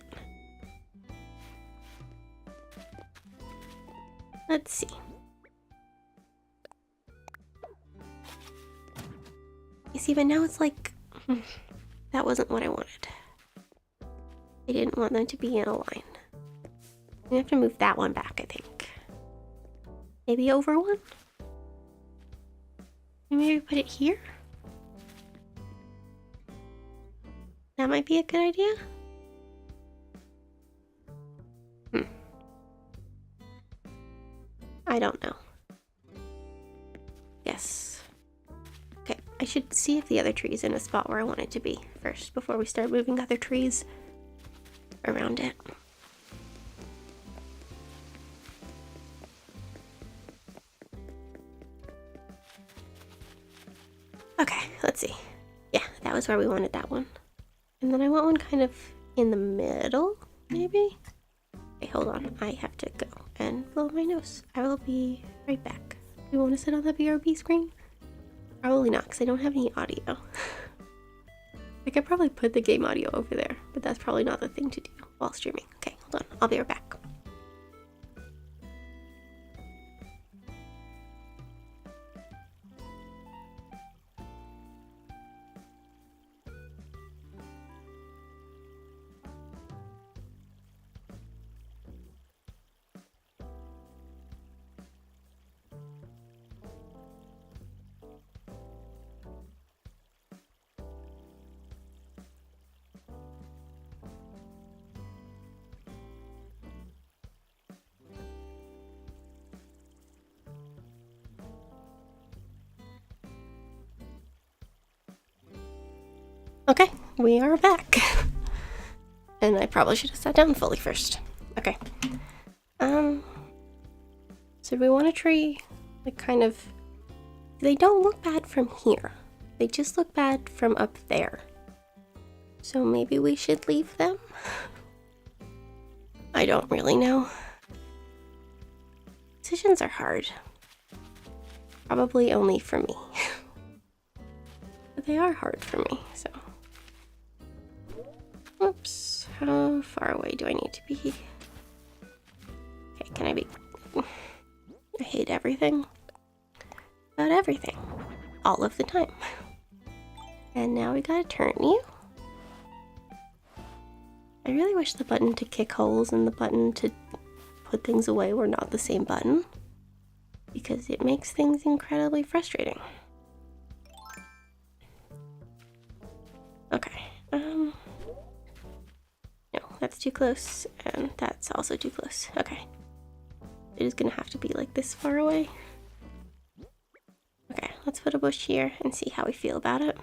Let's see. You see, but now it's like, that wasn't what I wanted. I didn't want them to be in a line. We have to move that one back, I think. Maybe over one? Maybe put it here? That might be a good idea. I don't know. Yes. Okay, I should see if the other tree is in a spot where I want it to be first before we start moving other trees around it. Okay, let's see. Yeah, that was where we wanted that one. And then I want one kind of in the middle, maybe? Okay, hold on. I have to go and blow my nose. I will be right back. Do you want to sit on the BRB screen? Probably not, because I don't have any audio. I could probably put the game audio over there, but that's probably not the thing to do while streaming. Okay, hold on. I'll be right back. Okay, we are back. And I probably should have sat down fully first. Okay. So we want a tree, like, kind of... They don't look bad from here. They just look bad from up there. So maybe we should leave them? I don't really know. Decisions are hard. Probably only for me. But they are hard for me, so... Whoops. How far away do I need to be? Okay, can I be... I hate everything. About everything. All of the time. And now we gotta turn you. I really wish the button to kick holes and the button to put things away were not the same button. Because it makes things incredibly frustrating. Okay. No, that's too close, and that's also too close. Okay. It is gonna have to be like this far away. Okay, let's put a bush here and see how we feel about it.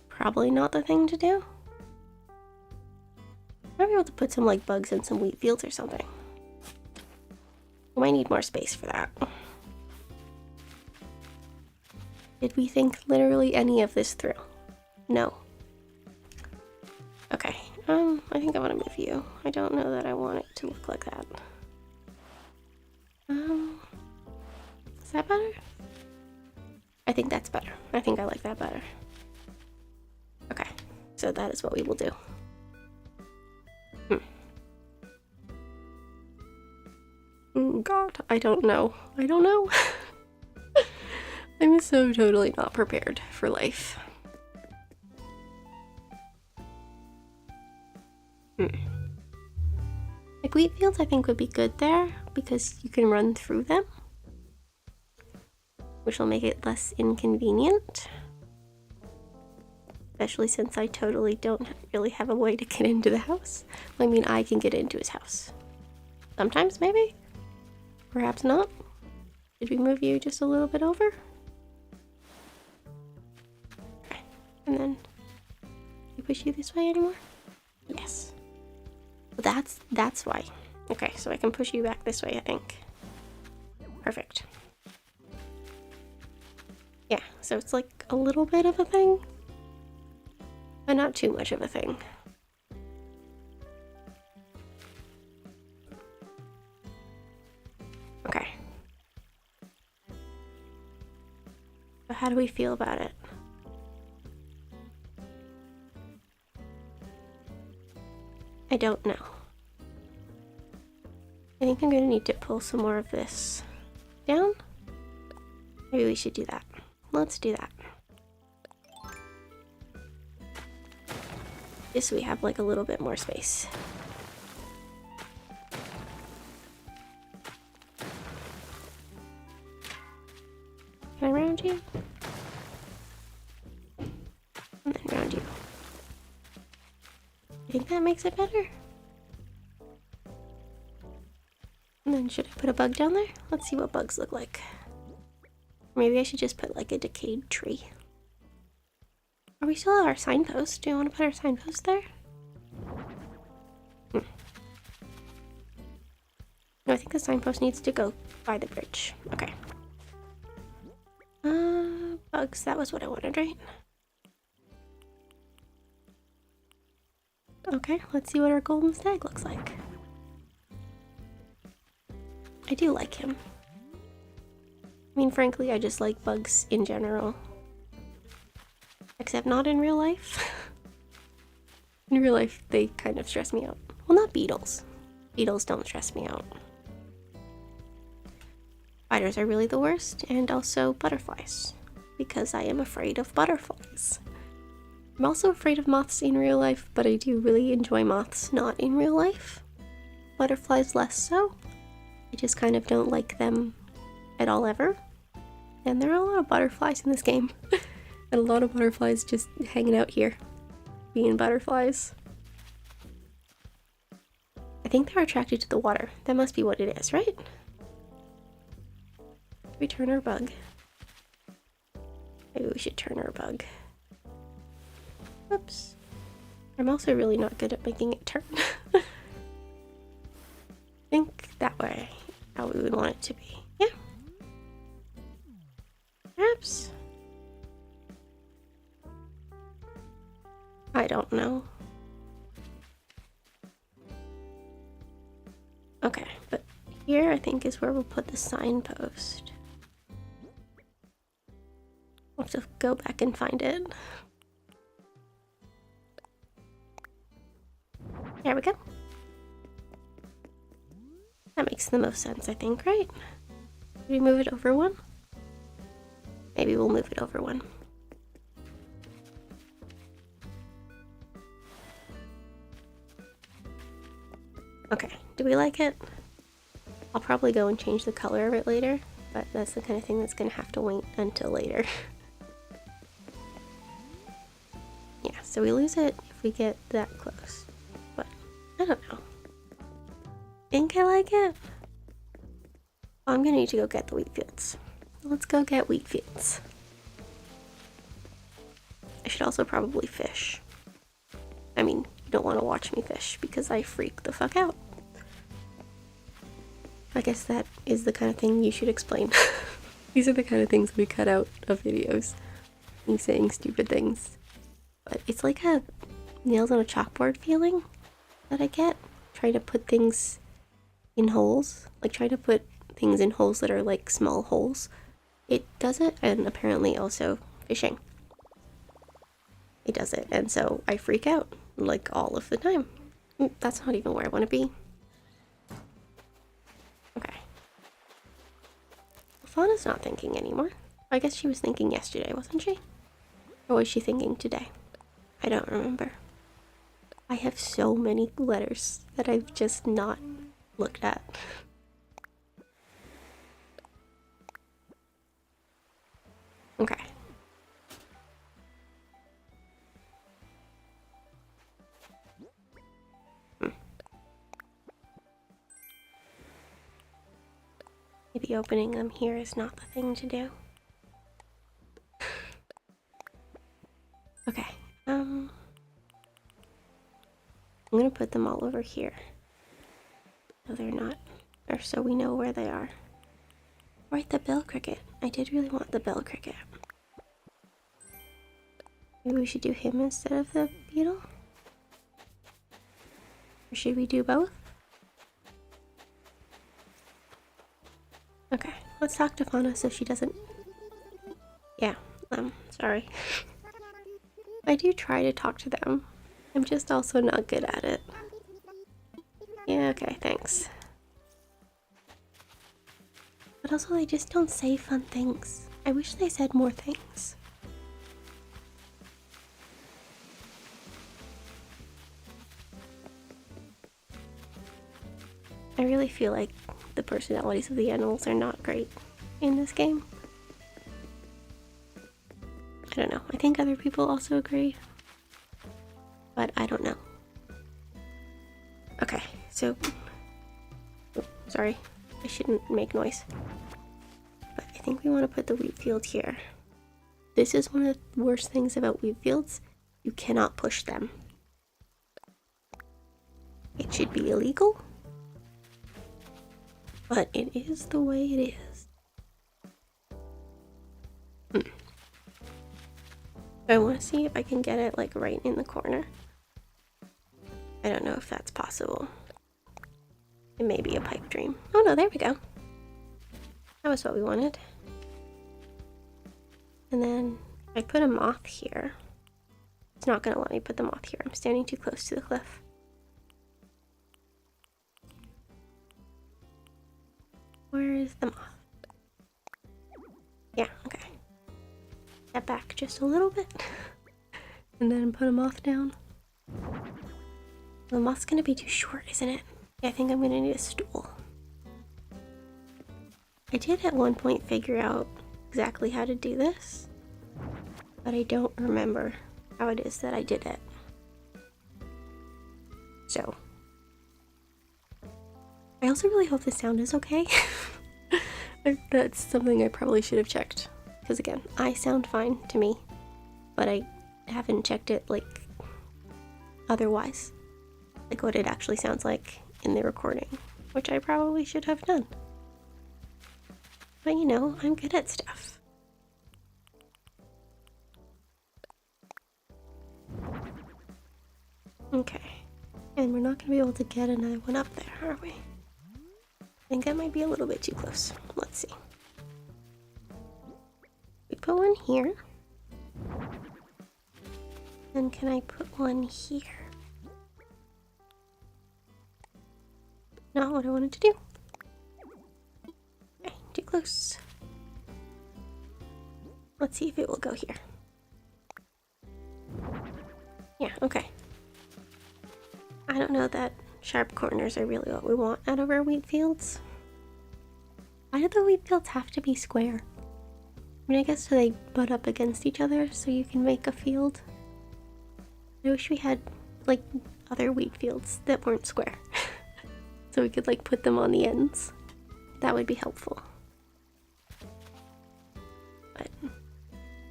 Probably not the thing to do. Might be able to put some, like, bugs in some wheat fields or something. We might need more space for that. Did we think literally any of this through? No. Okay, I think I want to move you. I don't know that I want it to look like that. Is that better? I think that's better. I think I like that better. Okay, so that is what we will do. God, I don't know. I don't know. I'm so totally not prepared for life. Like wheat fields I think would be good there because you can run through them, which will make it less inconvenient. Especially since I totally don't really have a way to get into the house. I mean, I can get into his house. Sometimes, maybe? Perhaps not. Did we move you just a little bit over? Okay. And then, can we push you this way anymore? Yes. Well, that's why. Okay, so I can push you back this way, I think. Perfect. Yeah, so it's like a little bit of a thing, but not too much of a thing. Okay. So how do we feel about it? I don't know. I think I'm gonna need to pull some more of this down. Maybe we should do that. Let's do that. Just so we have like a little bit more space. Can I round you? And then round you. I think that makes it better. And then should I put a bug down there? Let's see what bugs look like. Maybe I should just put like a decayed tree. Are we still at our signpost? Do you want to put our signpost there? No, I think the signpost needs to go by the bridge. Okay. Bugs, that was what I wanted, right? Okay, let's see what our golden stag looks like. I do like him. I mean, frankly, I just like bugs in general. Except not in real life. In real life, they kind of stress me out. Well, not beetles. Beetles don't stress me out. Spiders are really the worst, and also butterflies. Because I am afraid of butterflies. I'm also afraid of moths in real life, but I do really enjoy moths not in real life. Butterflies less so. I just kind of don't like them at all ever. And there are a lot of butterflies in this game. And a lot of butterflies just hanging out here, being butterflies. I think they're attracted to the water. That must be what it is, right? We turn our bug. Maybe we should turn our bug. Oops. I'm also really not good at making it turn. I think that way, how we would want it to be. Yeah. Perhaps. I don't know. Okay, but here I think is where we'll put the signpost. We'll have to go back and find it. There we go. That makes the most sense, I think, right? Did we move it over one? Maybe we'll move it over one. Okay, do we like it? I'll probably go and change the color of it later, but that's the kind of thing that's gonna have to wait until later. Yeah, so we lose it if we get that close, but I don't know. Think I like it? Oh, I'm gonna need to go get the wheat fields. Let's go get wheat fields. I should also probably fish. I mean, you don't want to watch me fish because I freak the fuck out. I guess that is the kind of thing you should explain. These are the kind of things we cut out of videos. Me saying stupid things. But it's like a nails on a chalkboard feeling that I get. Trying to put things in holes. Like trying to put things in holes that are like small holes. It does it, and apparently also fishing. It does it, and so I freak out like all of the time. That's not even where I want to be. Okay. Fauna's not thinking anymore. I guess she was thinking yesterday, wasn't she? Or was she thinking today? I don't remember. I have so many letters that I've just not looked at. Okay. Maybe opening them here is not the thing to do. Okay, I'm gonna put them all over here. So they're not, or so we know where they are. Right, the bell cricket. I did really want the bell cricket. Maybe we should do him instead of the beetle? Or should we do both? Okay, let's talk to Fauna so she doesn't... Yeah, sorry. I do try to talk to them. I'm just also not good at it. Yeah, okay, thanks. But also, they just don't say fun things. I wish they said more things. I really feel like the personalities of the animals are not great in this game. I don't know. I think other people also agree. But I don't know. Okay, so... Oh, sorry. I shouldn't make noise. But I think we want to put the wheat field here. This is one of the worst things about wheat fields. You cannot push them. It should be illegal. But it is the way it is. I want to see if I can get it like right in the corner. I don't know if that's possible. It may be a pipe dream. Oh no, there we go. That was what we wanted. And then I put a moth here. It's not gonna let me put the moth here. I'm standing too close to the cliff. Where is the moth? Yeah, okay. Step back just a little bit. And then put a moth down. The moth's gonna be too short, isn't it? Yeah, I think I'm gonna need a stool. I did at one point figure out exactly how to do this, but I don't remember how it is that I did it. So, I also really hope the sound is okay. That's something I probably should have checked. Because again, I sound fine to me, but I haven't checked it like otherwise. Like what it actually sounds like in the recording, which I probably should have done. But you know, I'm good at stuff. Okay, and we're not gonna be able to get another one up there, are we? I think that might be a little bit too close. Let's see. We put one here. And can I put one here? Not what I wanted to do. Okay, too close. Let's see if it will go here. Yeah, okay. I don't know that sharp corners are really what we want out of our wheat fields. Why do the wheat fields have to be square? I mean, I guess so they butt up against each other so you can make a field. I wish we had, like, other wheat fields that weren't square. So we could, like, put them on the ends. That would be helpful. But,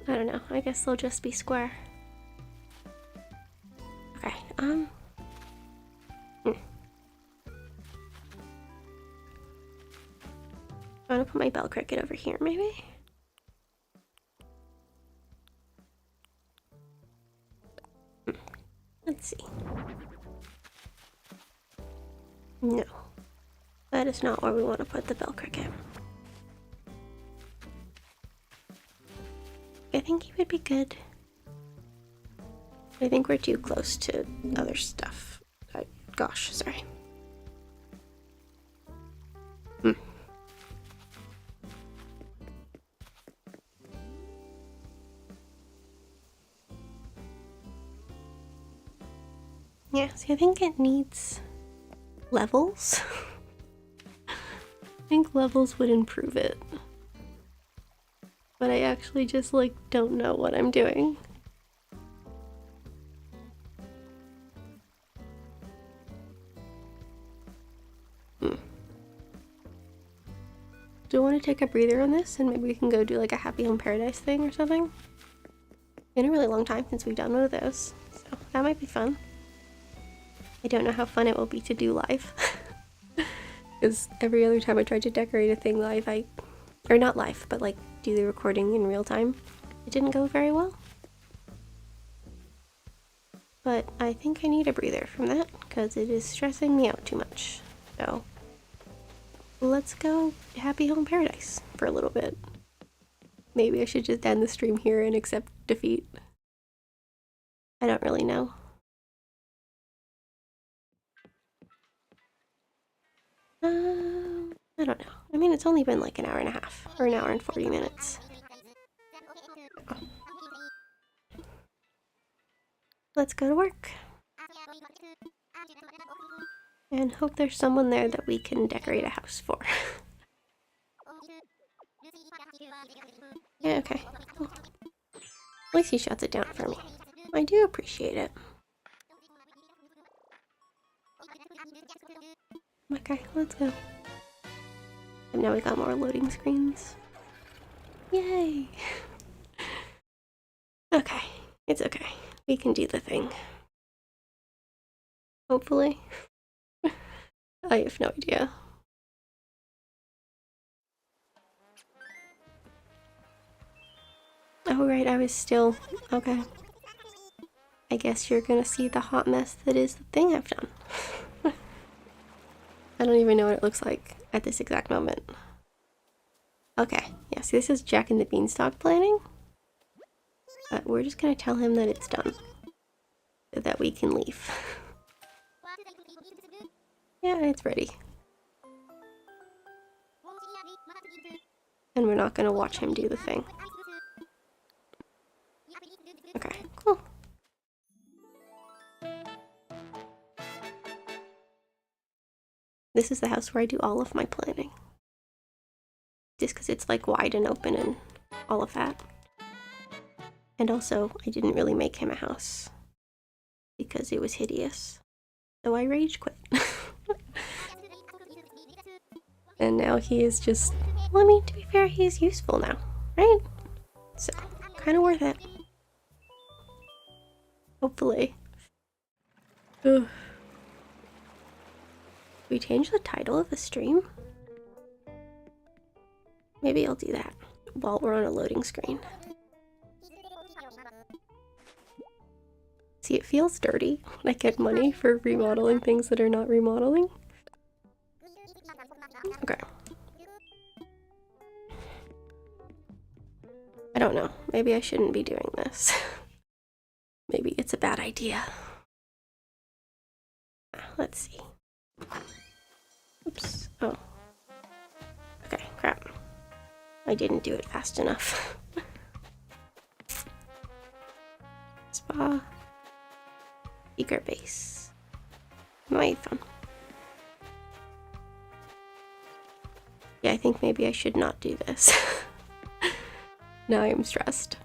I don't know. I guess they'll just be square. Okay, I want to put my bell cricket over here, maybe? Let's see. No. That is not where we want to put the bell cricket. I think he would be good. I think we're too close to other stuff. Gosh, sorry. Yeah, see, I think it needs levels. I think levels would improve it. But I actually just, like, don't know what I'm doing. Do I want to take a breather on this and maybe we can go do like a Happy Home Paradise thing or something? Been a really long time since we've done one of those, so that might be fun. I don't know how fun it will be to do live. Because every other time I tried to decorate a thing live, or not live, but like do the recording in real time, it didn't go very well. But I think I need a breather from that because it is stressing me out too much. So let's go Happy Home Paradise for a little bit. Maybe I should just end the stream here and accept defeat. I don't really know. I don't know. I mean, it's only been like an hour and a half, or an hour and 40 minutes. Let's go to work. And hope there's someone there that we can decorate a house for. Yeah, okay. Cool. At least he shuts it down for me. I do appreciate it. Okay, let's go. And now we got more loading screens. Yay! Okay, it's okay. We can do the thing. Hopefully. I have no idea. Oh right, I was still... Okay. I guess you're gonna see the hot mess that is the thing I've done. I don't even know what it looks like at this exact moment. Okay, yeah, see this is Jack and the Beanstalk planning. But we're just gonna tell him that it's done. So that we can leave. Yeah, it's ready. And we're not gonna watch him do the thing. Okay, cool. This is the house where I do all of my planning. Just because it's like wide and open and all of that. And also, I didn't really make him a house. Because it was hideous. So I rage quit. And now he is just... Well, I mean, to be fair, he is useful now, right? So, kind of worth it. Hopefully. Ugh. We change the title of the stream? Maybe I'll do that while we're on a loading screen. See, it feels dirty when I get money for remodeling things that are not remodeling. Okay. I don't know. Maybe I shouldn't be doing this. Maybe it's a bad idea. Let's see. Oops. Oh. Okay, crap. I didn't do it fast enough. Spa. Speaker base. My phone. Yeah, I think maybe I should not do this. Now I am stressed.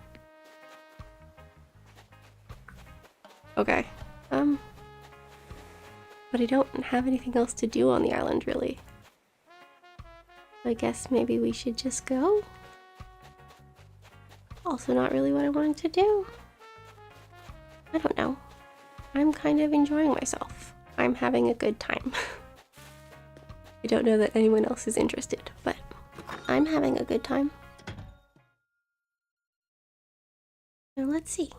Okay. But I don't have anything else to do on the island, really. I guess maybe we should just go? Also not really what I wanted to do. I don't know. I'm kind of enjoying myself. I'm having a good time. I don't know that anyone else is interested, but I'm having a good time. Now let's see.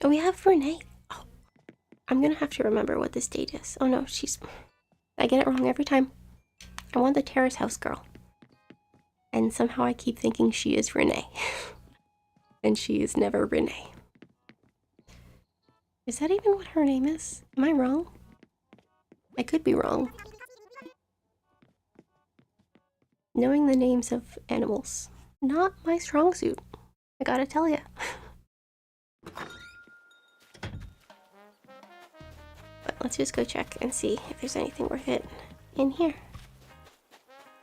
Oh, we have Renee. Oh, I'm gonna have to remember what this date is. Oh no, I get it wrong every time. I want the terrace house girl. And somehow I keep thinking she is Renee. And she is never Renee. Is that even what her name is? Am I wrong? I could be wrong. Knowing the names of animals, not my strong suit. I gotta tell ya. But let's just go check and see if there's anything worth it in here.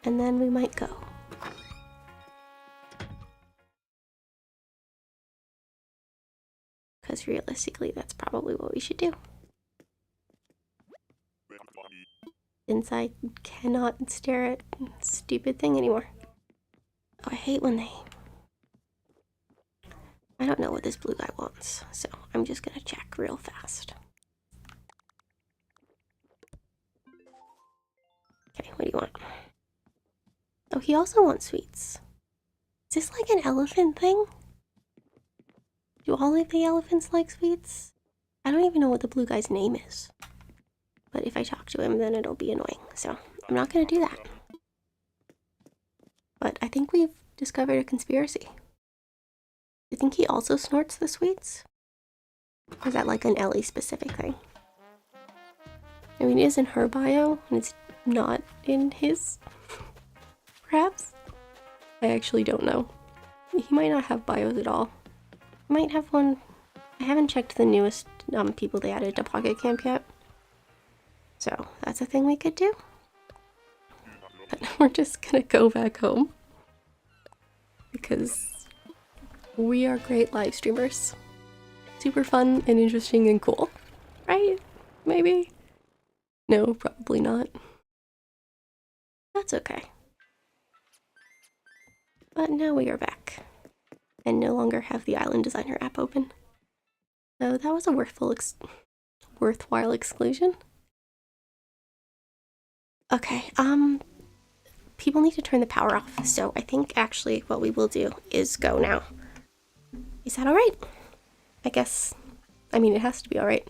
And then we might go. Because realistically, that's probably what we should do. Since I cannot stare at stupid thing anymore. Oh, I hate when they... I don't know what this blue guy wants, so I'm just gonna check real fast. Okay, what do you want? Oh, he also wants sweets. Is this like an elephant thing? Do all of the elephants like sweets? I don't even know what the blue guy's name is. But if I talk to him, then it'll be annoying, so I'm not gonna do that. But I think we've discovered a conspiracy. You think he also snorts the sweets? Or is that like an Ellie specific thing? I mean, it is in her bio, and it's not in his. Perhaps? I actually don't know. He might not have bios at all. He might have one. I haven't checked the newest people they added to Pocket Camp yet. So that's a thing we could do. But we're just gonna go back home. Because we are great live streamers. Super fun and interesting and cool. Right? Maybe? No, probably not. That's okay. But now we are back. And no longer have the Island Designer app open. So that was a worthwhile exclusion. Okay, people need to turn the power off, so I think actually what we will do is go now. Is that alright? I guess, I mean, it has to be alright.